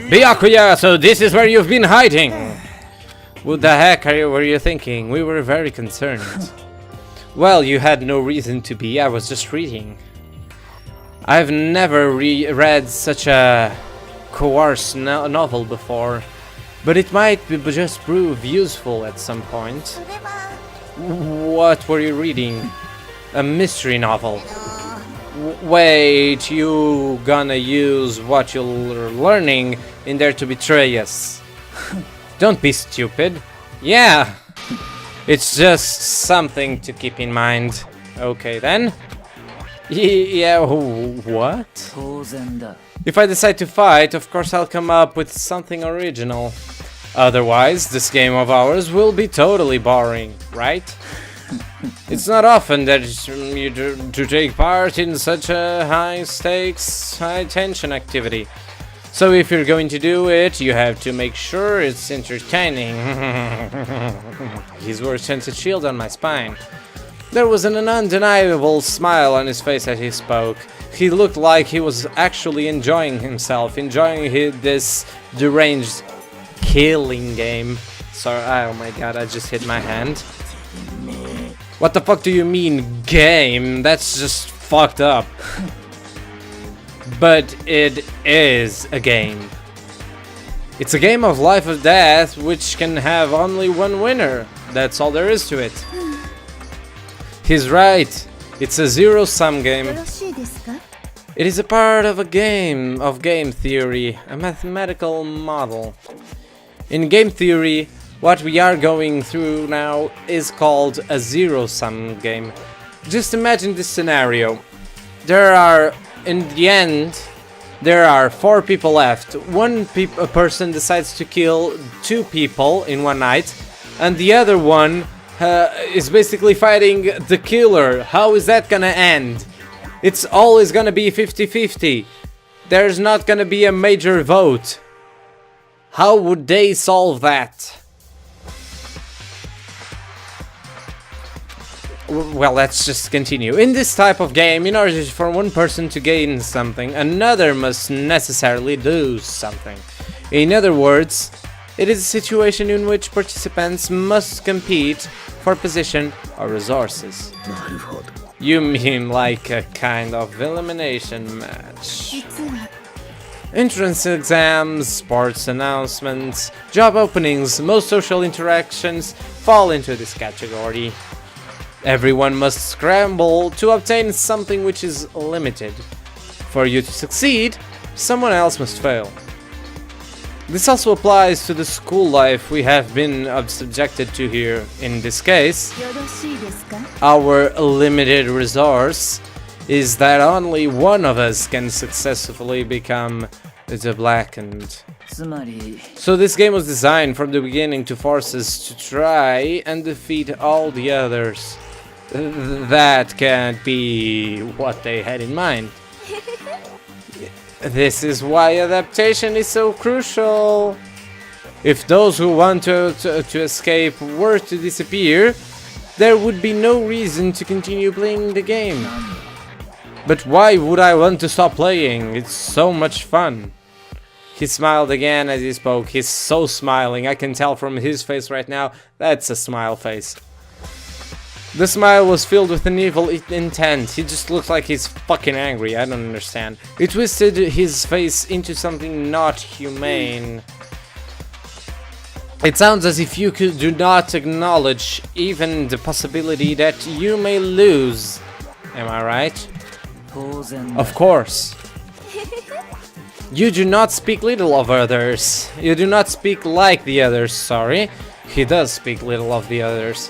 [SPEAKER 1] Byakuya, so this is where you've been hiding! What the heck were you thinking? We were very concerned. Well, you had no reason to be, I was just reading. I've never read such a coarse novel before, but it might just prove useful at some point. What were you reading? A mystery novel. Wait, you gonna use what you're learning in there to betray us? Don't be stupid. Yeah, it's just something to keep in mind. Okay then. Yeah, what? If I decide to fight, of course I'll come up with something original. Otherwise, this game of ours will be totally boring, right? It's not often that you do take part in such a high-stakes, high-tension activity. So if you're going to do it, you have to make sure it's entertaining. His words sent a chill down my spine. There was an undeniable smile on his face as he spoke. He looked like he was actually enjoying himself, enjoying this deranged killing game. Sorry, oh my god, I just hit my hand. What the fuck do you mean, game? That's just fucked up. But it is a game. It's a game of life or death, which can have only one winner. That's all there is to it. He's right. It's a zero-sum game. It is a part of a game theory, a mathematical model. In game theory, what we are going through now is called a zero-sum game. Just imagine this scenario. In the end, there are 4 people left. A person decides to kill 2 people in one night, and the other one is basically fighting the killer. How is that gonna end? It's always gonna be 50-50. There's not gonna be a major vote. How would they solve that? Well, let's just continue. In this type of game, in order for one person to gain something, another must necessarily lose something. In other words, it is a situation in which participants must compete for position or resources. You mean like a kind of elimination match? Entrance exams, sports announcements, job openings, most social interactions fall into this category. Everyone must scramble to obtain something which is limited. For you to succeed, someone else must fail. This also applies to the school life we have been subjected to here. In this case, our limited resource is that only one of us can successfully become the Blackened. So this game was designed from the beginning to force us to try and defeat all the others. That can't be what they had in mind. This is why adaptation is so crucial. If those who want to escape were to disappear, there would be no reason to continue playing the game. But why would I want to stop playing? It's so much fun. He smiled again as he spoke. He's so smiling. I can tell from his face right now, that's a smile face. The smile was filled with an evil intent. He just looked like he's fucking angry. I don't understand. He twisted his face into something not humane. It sounds as if you do not acknowledge even the possibility that you may lose. Am I right? Of course. You do not speak little of others. You do not speak like the others, sorry. He does speak little of the others.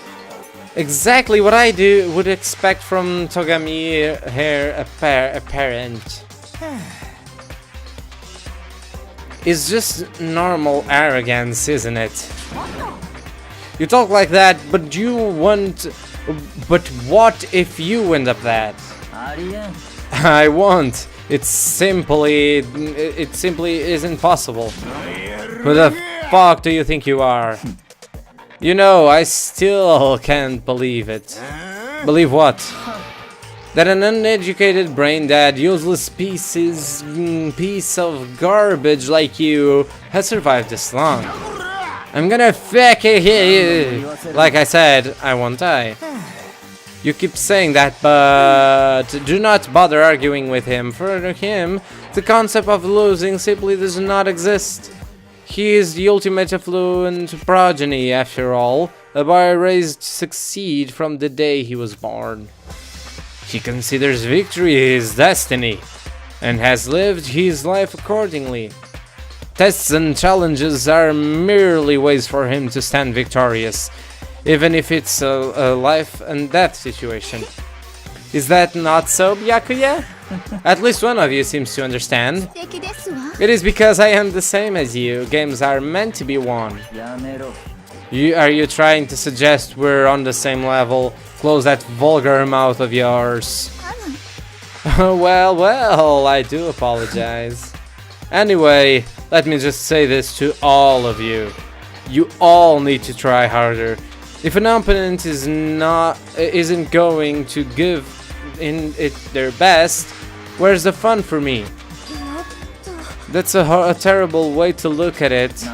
[SPEAKER 1] Exactly what I would expect from Togami, her apparent. It's just normal arrogance, isn't it? You talk like that, but you want... But what if you end up that? I won't. It simply isn't possible. Who the fuck do you think you are? You know, I still can't believe it. Believe what? That an uneducated, brain-dead, useless piece of garbage like you has survived this long. I'm gonna fuck you. Like I said, I won't die. You keep saying that, but do not bother arguing with him. For him, the concept of losing simply does not exist. He is the ultimate affluent progeny, after all, a boy raised to succeed from the day he was born. He considers victory his destiny, and has lived his life accordingly. Tests and challenges are merely ways for him to stand victorious, even if it's a life and death situation. Is that not so, Byakuya? At least one of you seems to understand. It is because I am the same as you. Games are meant to be won. Are you trying to suggest we're on the same level? Close that vulgar mouth of yours. Well, I do apologize. Anyway, let me just say this to all of you. You all need to try harder. If an opponent isn't going to give in it their best, where's the fun for me? That's a terrible way to look at it.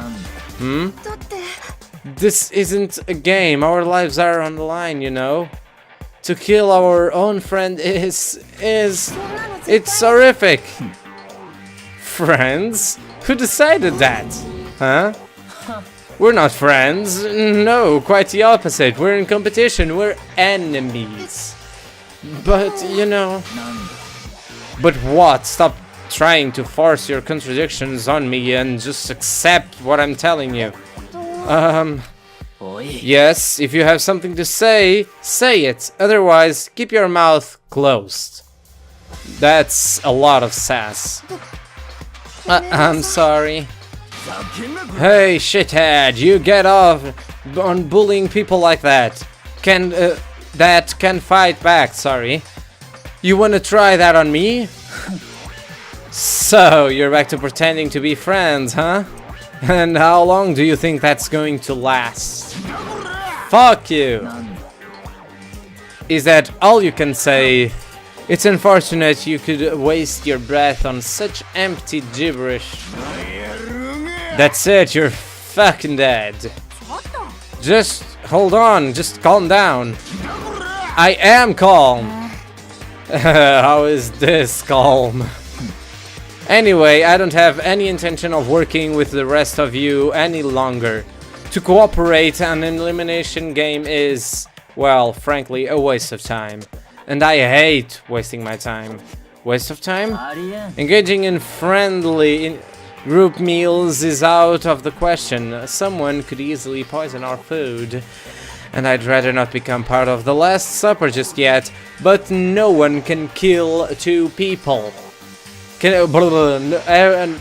[SPEAKER 1] This isn't a game. Our lives are on the line, you know. To kill our own friend it's horrific. Friends? Who decided that? Huh? We're not friends. No, quite the opposite. We're in competition. We're enemies. But, you know... But what? Stop trying to force your contradictions on me and just accept what I'm telling you. Yes, if you have something to say, say it. Otherwise, keep your mouth closed. That's a lot of sass. I'm sorry. Hey, shithead, you get off on bullying people like that. That can fight back, sorry. You wanna try that on me? So, you're back to pretending to be friends, huh? And how long do you think that's going to last? Fuck you! Is that all you can say? It's unfortunate you could waste your breath on such empty gibberish. That's it, you're fucking dead. Just hold on, just calm down. I am calm. How is this calm? Anyway, I don't have any intention of working with the rest of you any longer. To cooperate on an elimination game is, well, frankly, a waste of time. And I hate wasting my time. Waste of time? Engaging in friendly group meals is out of the question. Someone could easily poison our food. And I'd rather not become part of the Last Supper just yet. But no one can kill two people.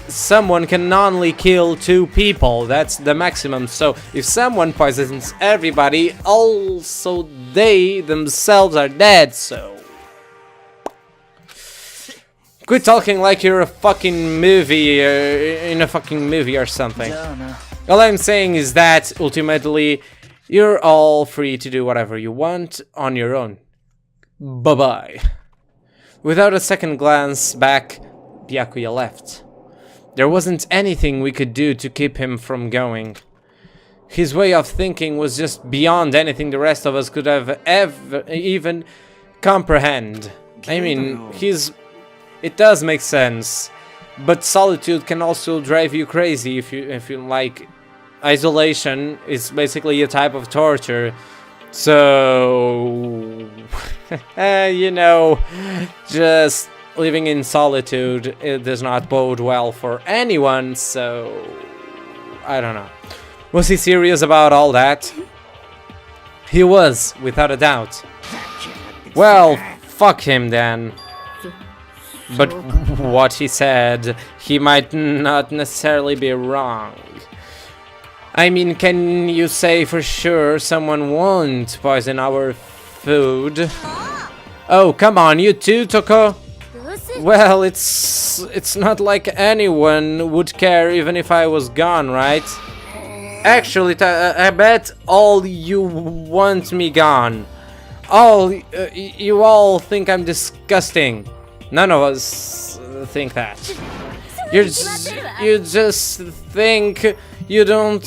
[SPEAKER 1] Someone can only kill two people. That's the maximum. So if someone poisons everybody, also they themselves are dead. So quit talking like you're a fucking movie, in a fucking movie or something. All I'm saying is that ultimately you're all free to do whatever you want on your own. Bye bye. Without a second glance back, Byakuya left. There wasn't anything we could do to keep him from going. His way of thinking was just beyond anything the rest of us could have even comprehend. I mean, it does make sense, but solitude can also drive you crazy if you like. Isolation is basically a type of torture. So, you know, just living in solitude, it does not bode well for anyone, so I don't know. Was he serious about all that? He was, without a doubt. Well, fuck him then. But what he said, he might not necessarily be wrong. I mean, can you say for sure someone won't poison our food? Oh, come on, you too, Toko? Well, it's not like anyone would care even if I was gone, right? Actually, I bet all you want me gone. You all think I'm disgusting. None of us think that. You just think you don't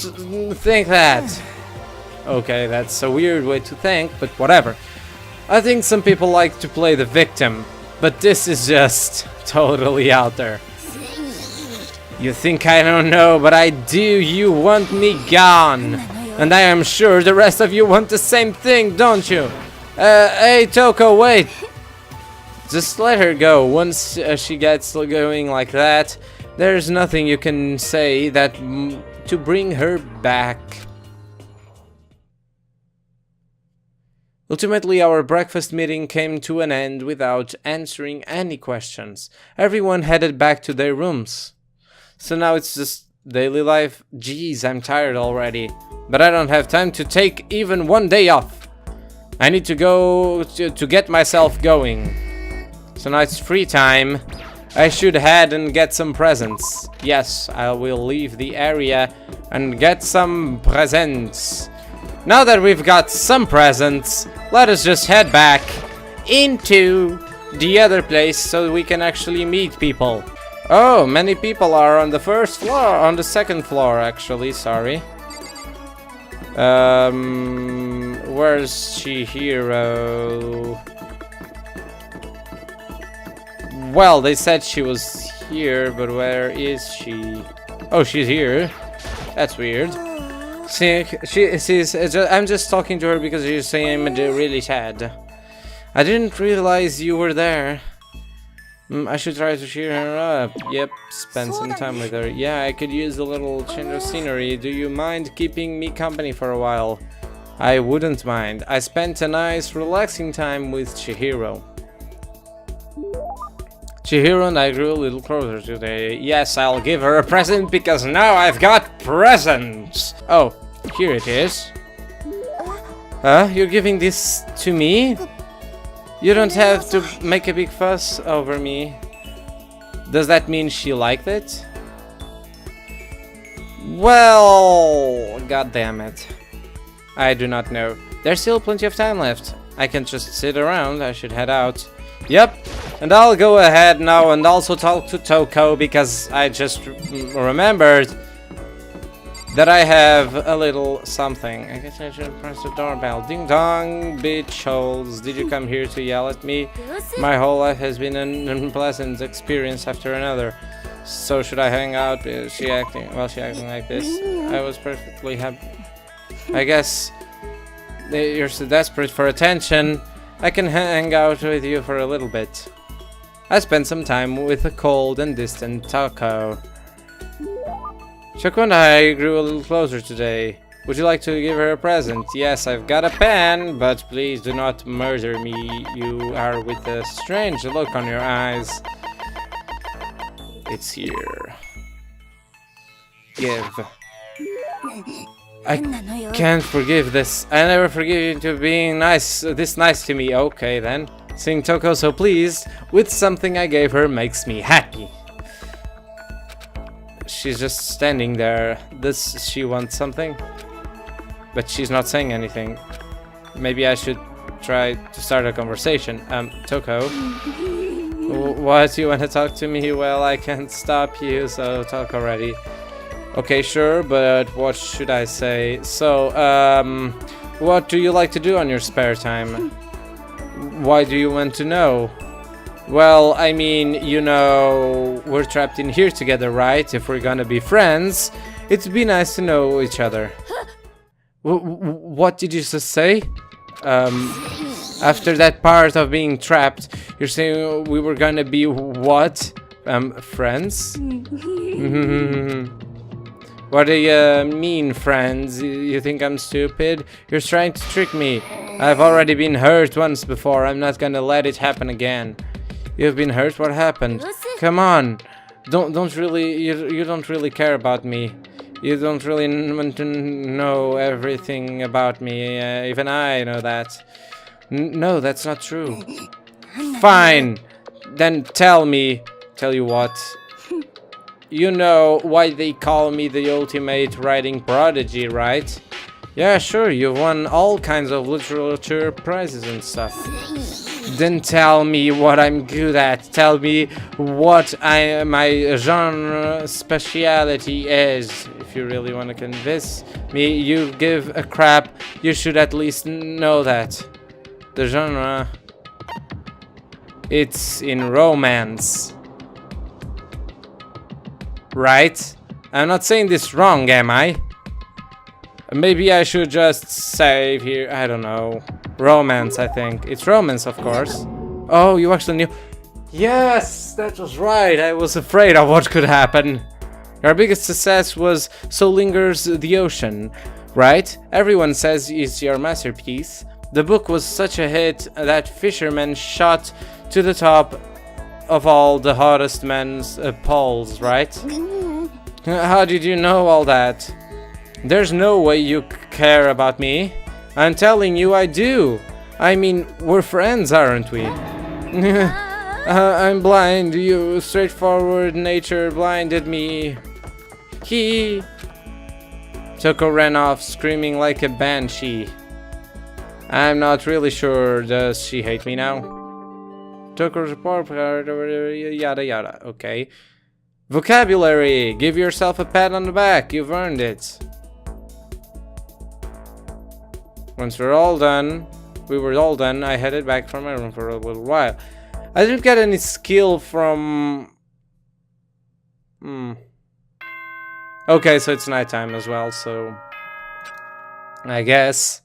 [SPEAKER 1] think that. Okay, that's a weird way to think, but whatever. I think some people like to play the victim, but this is just totally out there. You think I don't know, but I do. You want me gone. And I am sure the rest of you want the same thing, don't you? Hey, Toko, wait. Just let her go. Once she gets going like that, there's nothing you can say that to bring her back. Ultimately, our breakfast meeting came to an end without answering any questions. Everyone headed back to their rooms. So now it's just daily life. Jeez, I'm tired already. But I don't have time to take even one day off. I need to go to get myself going. So now it's free time. I should head and get some presents. Yes, I will leave the area and get some presents. Now that we've got some presents, let us just head back into the other place so we can actually meet people. Oh, many people are on the first floor, on the second floor actually, sorry. Where's Chihiro? Well, they said she was here, but where is she? Oh, she's here. That's weird. See, I'm just talking to her because she's saying I'm really sad. I didn't realize you were there. I should try to cheer her up. Yep, spend some time with her. Yeah, I could use a little change of scenery. Do you mind keeping me company for a while? I wouldn't mind. I spent a nice, relaxing time with Chihiro. Chihiro and I grew a little closer today. Yes, I'll give her a present because now I've got presents. Oh, here it is. Huh? You're giving this to me? You don't have to make a big fuss over me. Does that mean she liked it? Well, god damn it. I do not know. There's still plenty of time left. I can just sit around. I should head out. Yep, and I'll go ahead now and also talk to Toko because I just remembered that I have a little something. I guess I should press the doorbell. Ding dong, bitch holes. Did you come here to yell at me? My whole life has been an unpleasant experience after another. So should I hang out? Is she acting like this? I was perfectly happy. I guess you're so desperate for attention. I can hang out with you for a little bit. I spent some time with a cold and distant Toko. Shoko and I grew a little closer today. Would you like to give her a present? Yes, I've got a pen, but please do not murder me. You are with a strange look on your eyes. It's here. Give. I can't forgive this. I never forgive you to being this nice to me. Okay then. Seeing Toko so pleased with something I gave her makes me happy. She's just standing there. Does she want something? But she's not saying anything. Maybe I should try to start a conversation. Toko? What? You want to talk to me? Well, I can't stop you, so talk already. Okay, sure, but what should I say? So, what do you like to do on your spare time? Why do you want to know? Well, I mean, you know, we're trapped in here together, right? If we're gonna be friends, it'd be nice to know each other. What did you just say? After that part of being trapped, you're saying we were gonna be what? Friends? What do you mean, friends? You think I'm stupid? You're trying to trick me. I've already been hurt once before. I'm not gonna let it happen again. You've been hurt? What happened? Come on. Don't really... You don't really care about me. You don't really want to know everything about me. Even I know that. No, that's not true. Fine. Then tell me. Tell you what. You know why they call me the ultimate writing prodigy, right? Yeah, sure, you've won all kinds of literature prizes and stuff. Then tell me what I'm good at. Tell me what my genre speciality is. If you really want to convince me you give a crap, you should at least know that. The genre... It's in romance. Right? I'm not saying this wrong, am I? Maybe I should just say here, I don't know. Romance, I think. It's romance, of course. Oh, you actually knew. Yes, that was right. I was afraid of what could happen. Our biggest success was So Lingers the Ocean, right? Everyone says it's your masterpiece. The book was such a hit that fishermen shot to the top of all the hottest men's polls, right? How did you know all that? There's no way you care about me. I'm telling you I do. I mean, we're friends, aren't we? I'm blind. You straightforward nature blinded me. Toko ran off screaming like a banshee. I'm not really sure. Does she hate me now? Toko's report, yada yada. Okay. Vocabulary. Give yourself a pat on the back. You've earned it. Once we were all done, I headed back from my room for a little while. I didn't get any skill from... Okay, so it's nighttime as well, so... I guess.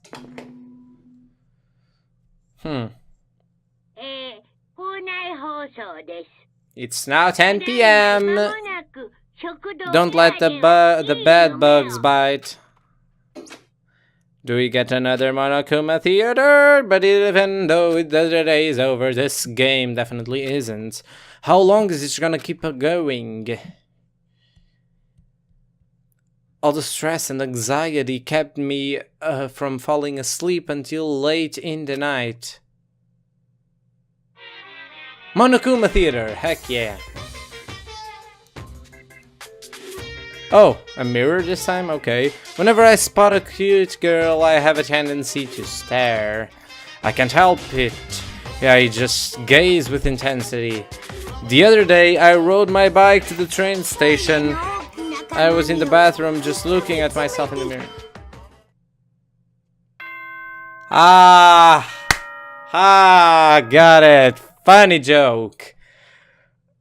[SPEAKER 1] It's now 10 p.m. Don't let the bad bugs bite. Do we get another Monokuma Theater? But even though the day is over, this game definitely isn't. How long is it gonna keep going? All the stress and anxiety kept me from falling asleep until late in the night. Monokuma Theater, heck yeah. Oh, a mirror this time? Okay. Whenever I spot a cute girl, I have a tendency to stare. I can't help it. I just gaze with intensity. The other day, I rode my bike to the train station. I was in the bathroom just looking at myself in the mirror. Got it. Funny joke.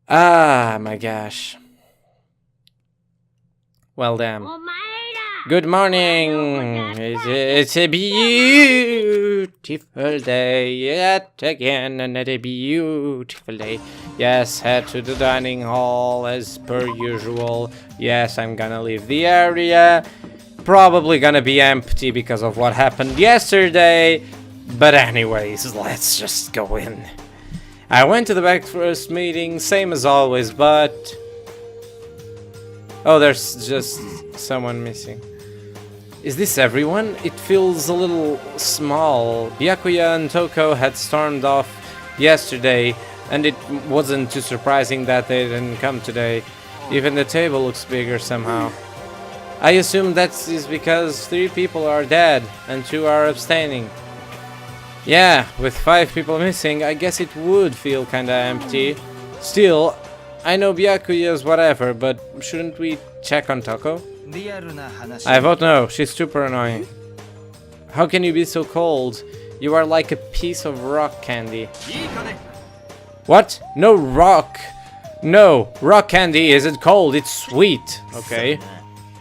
[SPEAKER 1] My gosh. Well, damn. Good morning. It's a beautiful day yet again. Another beautiful day. Yes, head to the dining hall as per usual. Yes, I'm gonna leave the area. Probably gonna be empty because of what happened yesterday. But anyways, let's just go in. I went to the breakfast meeting, same as always, but... Oh, there's just someone missing. Is this everyone? It feels a little small. Byakuya and Toko had stormed off yesterday, and it wasn't too surprising that they didn't come today. Even the table looks bigger somehow. I assume that is because 3 people are dead and 2 are abstaining. Yeah, with 5 people missing, I guess it would feel kinda empty. Still, I know Byakuya's whatever, but shouldn't we check on Toko? I vote no, she's super annoying. How can you be so cold? You are like a piece of rock candy. What? No rock. No, rock candy isn't cold, it's sweet. Okay.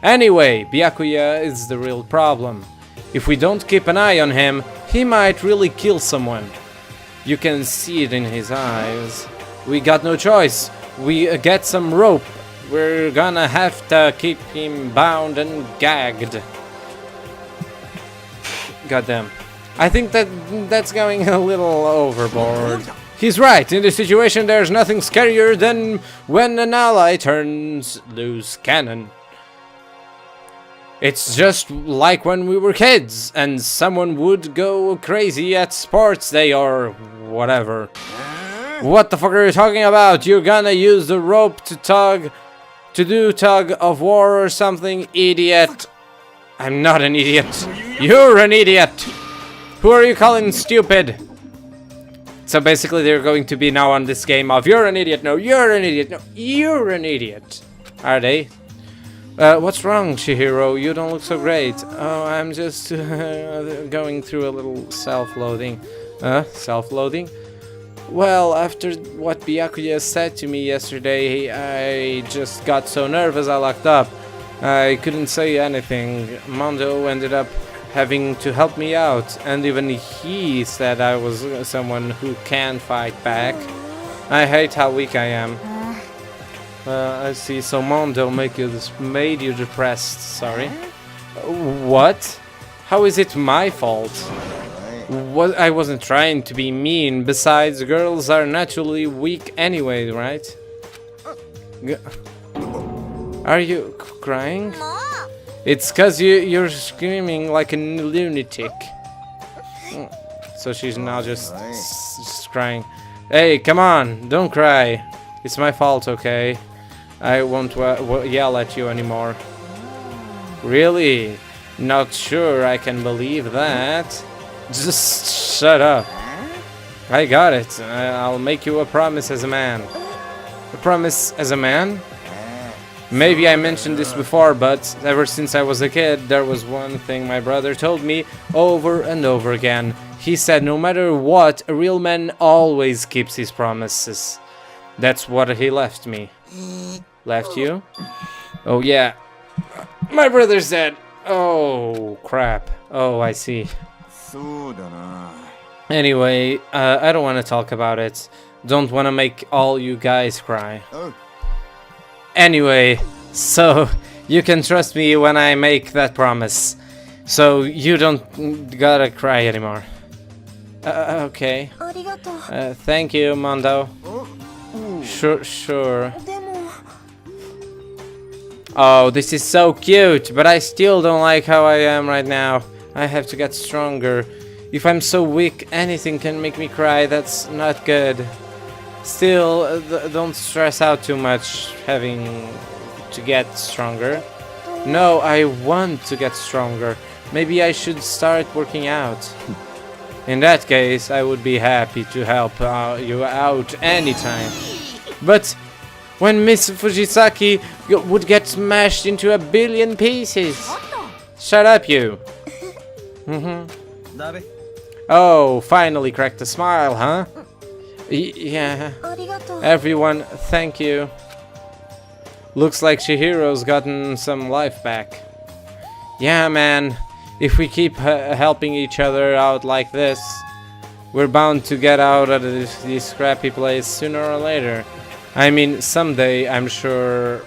[SPEAKER 1] Anyway, Byakuya is the real problem. If we don't keep an eye on him, he might really kill someone. You can see it in his eyes. We got no choice. We get some rope. We're gonna have to keep him bound and gagged. Goddamn. I think that's going a little overboard. He's right. In this situation, there's nothing scarier than when an ally turns loose cannon. It's just like when we were kids and someone would go crazy at sports day or whatever. What the fuck are you talking about? You're gonna use the rope to do tug of war or something, idiot. I'm not an idiot. You're an idiot. Who are you calling stupid? So basically they're going to be now on this game of you're an idiot, no, you're an idiot, no, you're an idiot. Are they? What's wrong, Chihiro? You don't look so great. Oh, I'm just going through a little self-loathing. Self-loathing? Well, after what Byakuya said to me yesterday, I just got so nervous I locked up. I couldn't say anything. Mondo ended up having to help me out, and even he said I was someone who can fight back. I hate how weak I am. I see. So Mondo made you depressed. Sorry. What? How is it my fault? I wasn't trying to be mean. Besides, girls are naturally weak anyway, right? Are you crying? It's cause you're screaming like a lunatic. So she's now just crying. Hey, come on, don't cry. It's my fault, okay? I won't yell at you anymore. Really? Not sure I can believe that. Just shut up. I got it. I'll make you a promise as a man. A promise as a man? Maybe I mentioned this before, but ever since I was a kid, there was one thing my brother told me over and over again. He said no matter what, a real man always keeps his promises. That's what he left me. Left you? Oh yeah. My brother's dead. Oh crap. Oh, I see. Anyway, I don't want to talk about it. Don't want to make all you guys cry. Anyway, so you can trust me when I make that promise. So you don't gotta cry anymore. Okay. Thank you, Mondo. Sure. Oh, this is so cute, but I still don't like how I am right now. I have to get stronger. If I'm so weak, anything can make me cry. That's not good. Still, don't stress out too much having to get stronger. No, I want to get stronger. Maybe I should start working out. In that case, I would be happy to help you out anytime. But when Miss Fujisaki would get smashed into a billion pieces. Shut up, you. Oh, finally cracked a smile, huh? Yeah. Everyone, thank you. Looks like Chihiro's gotten some life back. Yeah, man. If we keep helping each other out like this, we're bound to get out of this scrappy place sooner or later. I mean, someday, I'm sure.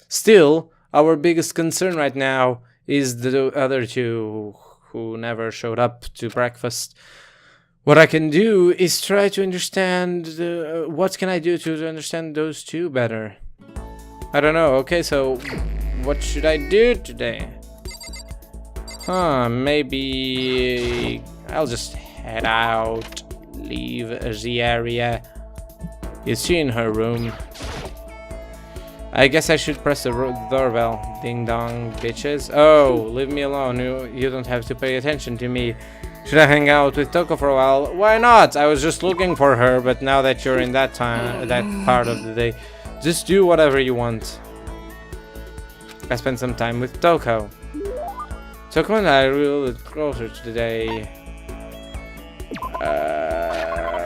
[SPEAKER 1] Still, our biggest concern right now is the other two who never showed up to breakfast. What I can do is try to understand. What can I do to understand those two better? I don't know. Okay, so what should I do today? Maybe I'll just head out, leave the area. Is she in her room? I guess I should press the doorbell. Ding dong, bitches. Oh, leave me alone. You don't have to pay attention to me. Should I hang out with Toko for a while? Why not? I was just looking for her, but now that you're in that part of the day, just do whatever you want. I spent some time with Toko. Toko and I are a little closer today.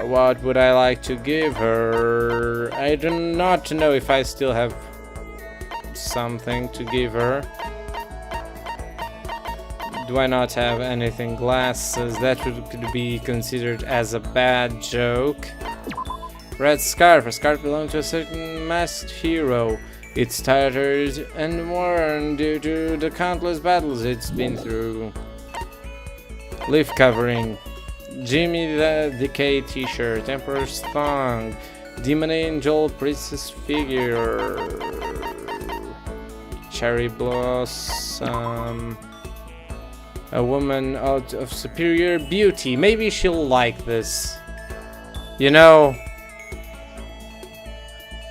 [SPEAKER 1] What would I like to give her? I do not know if I still have something to give her. Do I not have anything? Glasses, that could be considered as a bad joke. Red scarf. A scarf belongs to a certain masked hero. It's tattered and worn due to the countless battles it's been through. Leaf covering. Jimmy the Decay t-shirt. Emperor's thong. Demon Angel Princess figure. Cherry blossom. A woman out of superior beauty. Maybe she'll like this. You know,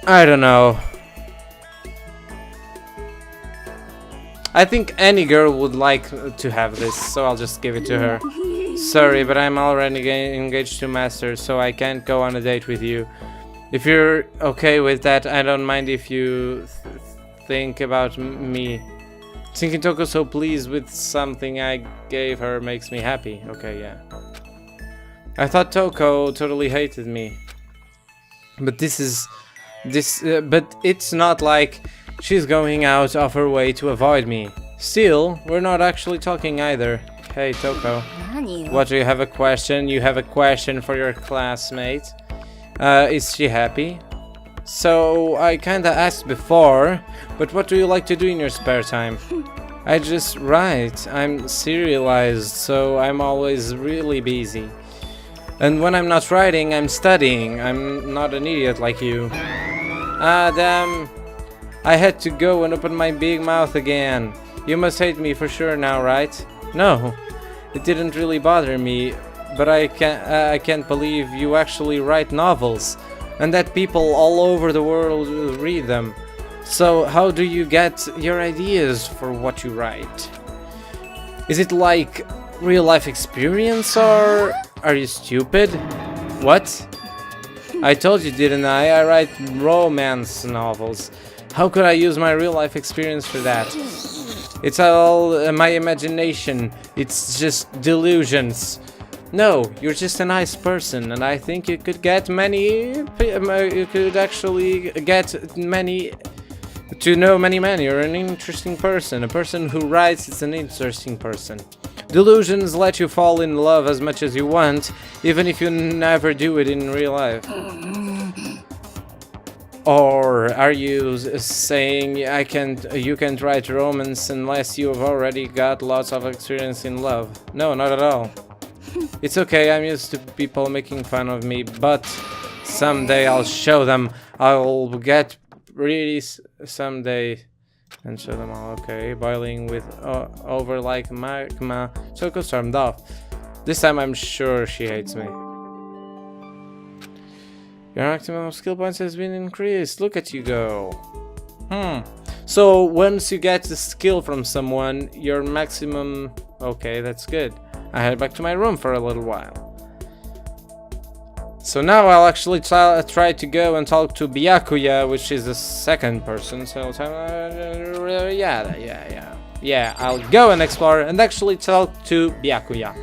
[SPEAKER 1] I don't know. I think any girl would like to have this, so I'll just give it to her. Sorry, but I'm already engaged to Master, so I can't go on a date with you. If you're okay with that, I don't mind if you think about me. Thinking Toko's so pleased with something I gave her makes me happy. Okay, yeah. I thought Toko totally hated me. But but it's not like she's going out of her way to avoid me. Still, we're not actually talking either. Hey, Toko. What, do you have a question? You have a question for your classmate? Is she happy? So, I kinda asked before, but what do you like to do in your spare time? I just write. I'm serialized, so I'm always really busy. And when I'm not writing, I'm studying. I'm not an idiot like you. Ah, damn. I had to go and open my big mouth again. You must hate me for sure now, right? No, it didn't really bother me, but I can't believe you actually write novels, and that people all over the world read them. So how do you get your ideas for what you write? Is it like real life experience, or are you stupid? What? I told you, didn't I? I write romance novels. How could I use my real life experience for that? It's all my imagination. It's just delusions. No, you're just a nice person, and I think you could get many. You could actually get many. To know many men. You're an interesting person. A person who writes is an interesting person. Delusions let you fall in love as much as you want, even if you never do it in real life. Or are you saying you can't write romance unless you've already got lots of experience in love? No, not at all. It's okay, I'm used to people making fun of me, but someday I'll show them. I'll get really someday and show them all. Okay, boiling with over like magma. Choco stormed off. This time I'm sure she hates me. Your maximum skill points has been increased. Look at you go. So once you get the skill from someone, your maximum... Okay, that's good. I head back to my room for a little while. So now I'll actually try to go and talk to Byakuya, which is the second person. So yeah, I'll go and explore and actually talk to Byakuya.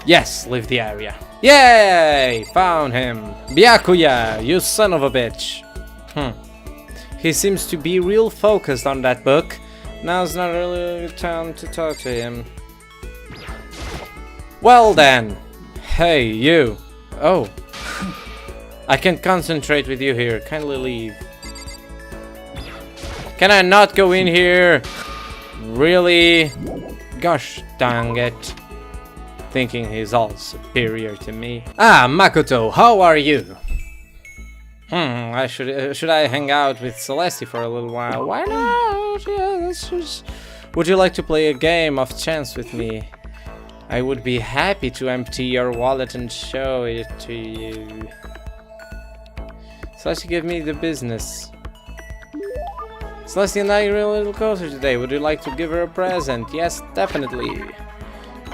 [SPEAKER 1] Yes, leave the area. Yay! Found him. Byakuya, you son of a bitch. He seems to be real focused on that book. Now's not really a good time to talk to him. Well then. Hey, you. Oh. I can't concentrate with you here. Kindly leave. Can I not go in here? Really? Gosh dang it. Thinking he's all superior to me. Ah, Makoto, how are you? Should I hang out with Celeste for a little while? Why not? Yeah, let's just... Would you like to play a game of chance with me? I would be happy to empty your wallet and show it to you. Celeste, give me the business. Celeste and I are a little closer today. Would you like to give her a present? Yes, definitely.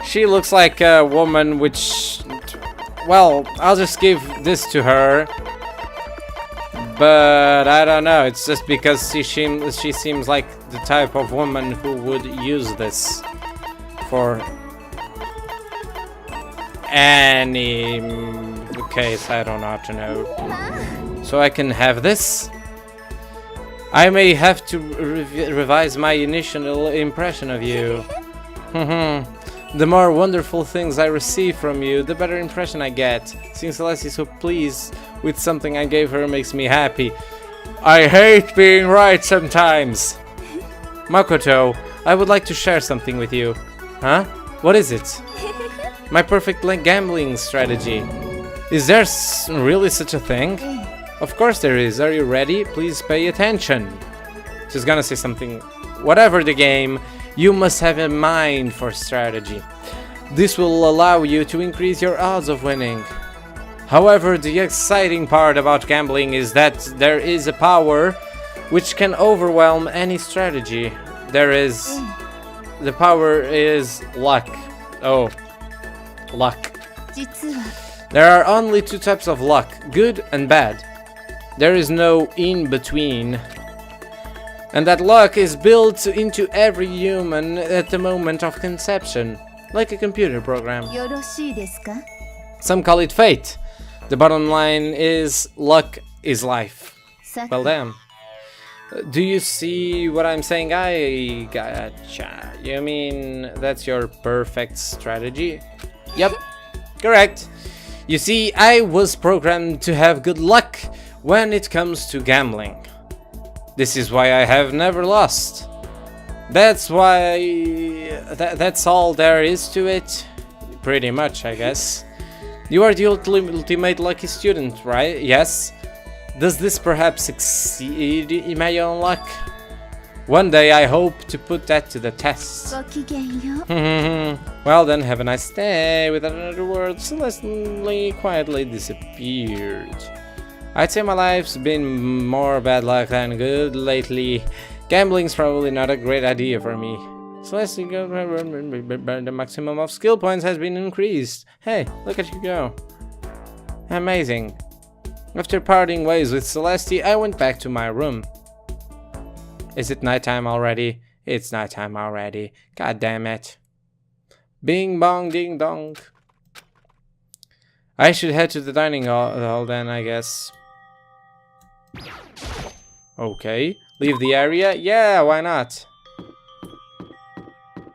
[SPEAKER 1] She looks like a woman which... Well, I'll just give this to her. But I don't know, it's just because she seems like the type of woman who would use this for any case. I don't know how to know. So I can have this. I may have to revise my initial impression of you. The more wonderful things I receive from you, the better impression I get. Seeing Celeste so pleased with something I gave her makes me happy. I hate being right sometimes. Makoto, I would like to share something with you. Huh? What is it? My perfect gambling strategy. Is there really such a thing? Of course there is. Are you ready? Please pay attention. She's gonna say something. Whatever the game, you must have a mind for strategy. This will allow you to increase your odds of winning. However, the exciting part about gambling is that there is a power which can overwhelm any strategy. The power is luck. Oh, luck. There are only two types of luck, good and bad. There is no in between. And that luck is built into every human at the moment of conception, like a computer program. Some call it fate. The bottom line is luck is life. Well, damn. Do you see what I'm saying? I gotcha. You mean that's your perfect strategy? Yep, correct. You see, I was programmed to have good luck when it comes to gambling. This is why I have never lost. That's why... that's all there is to it. Pretty much, I guess. You are the ultimate lucky student, right? Yes. Does this perhaps exceed in my own luck? One day I hope to put that to the test. Well then, have a nice day. Without another word, Celeste quietly disappeared. I'd say my life's been more bad luck than good lately. Gambling's probably not a great idea for me. Celeste, the maximum of skill points has been increased. Hey, look at you go. Amazing. After parting ways with Celeste, I went back to my room. Is it nighttime already? It's nighttime already. God damn it. Bing bong ding dong. I should head to the dining hall then, I guess. Okay. Leave the area? Yeah, why not?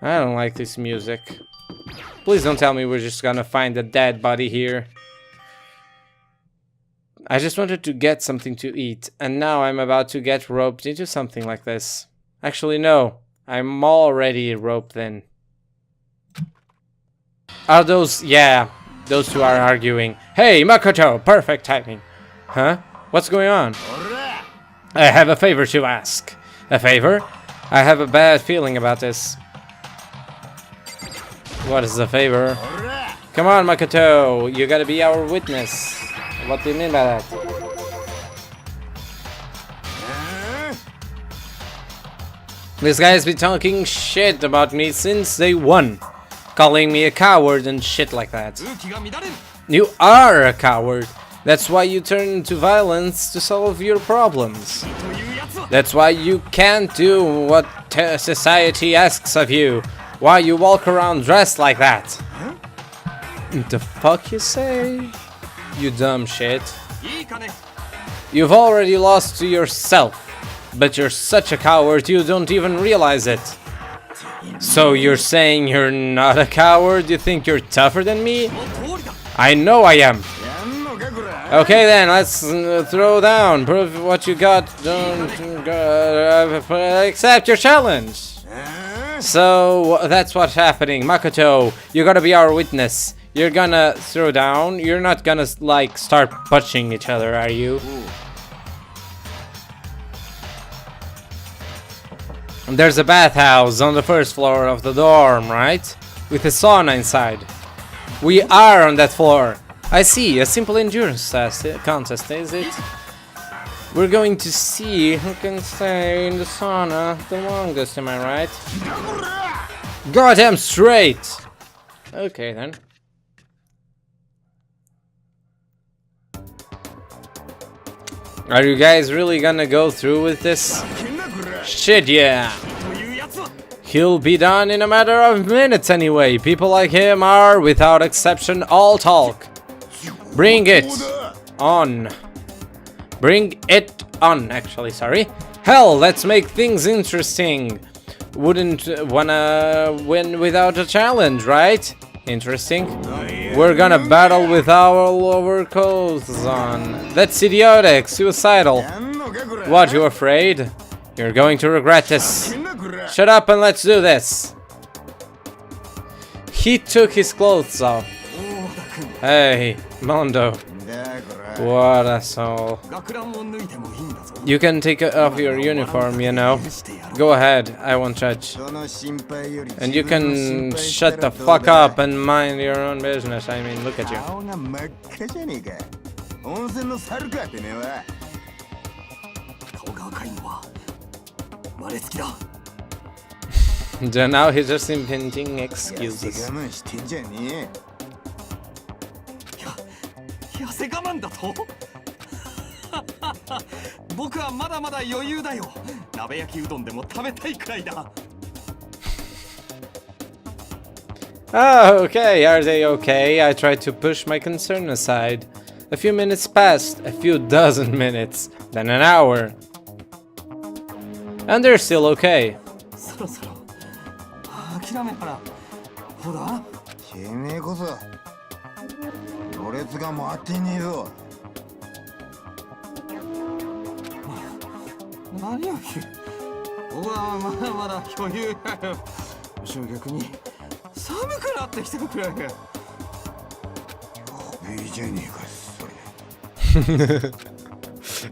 [SPEAKER 1] I don't like this music. Please don't tell me we're just gonna find a dead body here. I just wanted to get something to eat, and now I'm about to get roped into something like this. Actually, no. I'm already roped in. Are those... yeah, those two are arguing. Hey, Makoto! Perfect timing. Huh? What's going on? I have a favor to ask. A favor? I have a bad feeling about this. What is the favor? Come on, Makoto! You gotta be our witness. What do you mean by that? This guy's been talking shit about me since day one. Calling me a coward and shit like that. You are a coward. That's why you turn to violence to solve your problems. That's why you can't do what society asks of you. Why you walk around dressed like that. The fuck you say? You dumb shit. You've already lost to yourself. But you're such a coward you don't even realize it. So you're saying you're not a coward? You think you're tougher than me? I know I am. Okay then, let's throw down. Prove what you got. Don't accept your challenge. So that's what's happening. Makoto, you gotta be our witness. You're gonna throw down. You're not gonna like start punching each other, are you? There's a bathhouse on the first floor of the dorm, right? With a sauna inside. We are on that floor. I see, a simple endurance contest, is it? We're going to see who can stay in the sauna the longest, am I right? Goddamn straight! Okay then. Are you guys really gonna go through with this? Shit, yeah. He'll be done in a matter of minutes anyway. People like him are, without exception, all talk. Bring it on. Bring it on, actually, sorry. Hell, let's make things interesting. wouldn't wanna win without a challenge, right? Interesting. We're gonna battle with our clothes on. That's idiotic, suicidal. What, you afraid? You're going to regret this. Shut up and let's do this. He took his clothes off. Hey, Mondo. What a soul. You can take off your uniform, you know. Go ahead, I won't judge. And you can shut the fuck up and mind your own business. I mean, look at you. Now he's just inventing excuses. Oh, okay, are they okay? I tried to push my concern aside. A few minutes passed, a few dozen minutes, then an hour. And they're still okay.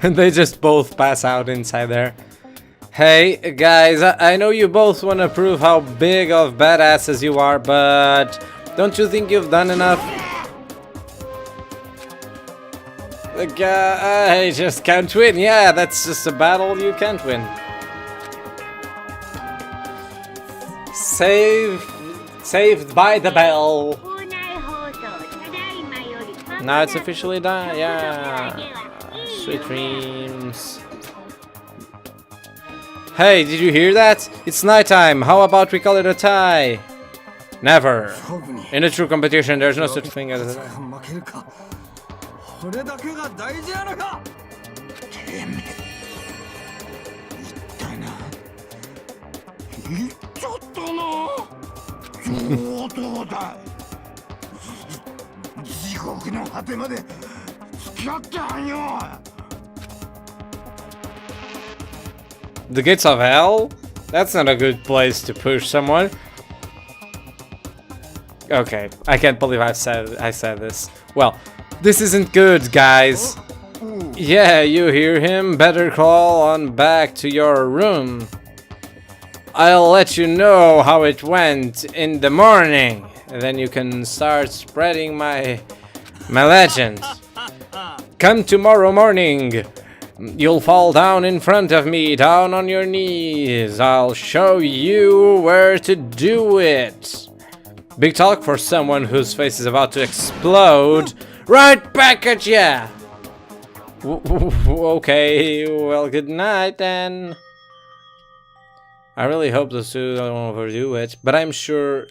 [SPEAKER 1] And they just both pass out inside there. Hey, guys, I know you both want to prove how big of badasses you are, but don't you think you've done enough? The guy just can't win. Yeah, that's just a battle you can't win. Saved by the bell. Now it's officially done. Yeah. Sweet dreams. Hey, did you hear that? It's nighttime. How about we call it a tie? Never. In a true competition, there's no such thing as a... The gates of hell? That's not a good place to push someone. Okay, I can't believe I said this. Well, this isn't good, guys. Yeah, you hear him? Better crawl on back to your room. I'll let you know how it went in the morning. And then you can start spreading my legend. Come tomorrow morning. You'll fall down in front of me, down on your knees. I'll show you where to do it. Big talk for someone whose face is about to explode. Right back at ya! Okay, well, good night then. I really hope those two don't overdo it, but I'm sure...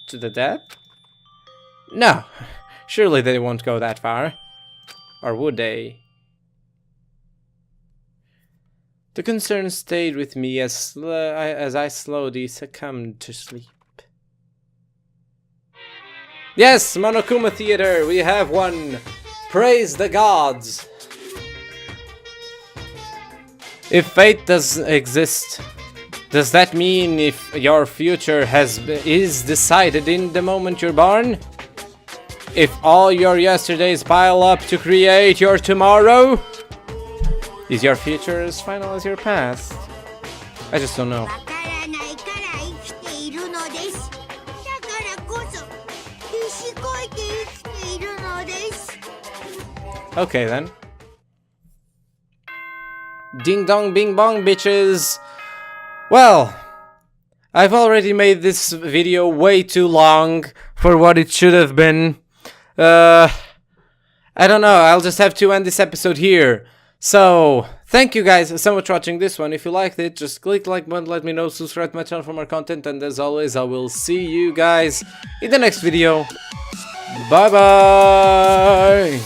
[SPEAKER 1] To the death? No, surely they won't go that far. Or would they? The concern stayed with me as I slowly succumbed to sleep. Yes, Monokuma Theater, we have one. Praise the gods. If fate does exist, does that mean if your future is decided in the moment you're born? If all your yesterdays pile up to create your tomorrow? Is your future as final as your past? I just don't know. Okay then. Ding dong bing bong, bitches. Well, I've already made this video way too long for what it should have been. I don't know, I'll just have to end this episode here. So, thank you guys so much for watching this one. If you liked it, just click the like button, let me know, subscribe to my channel for more content, and as always, I will see you guys in the next video. Bye bye!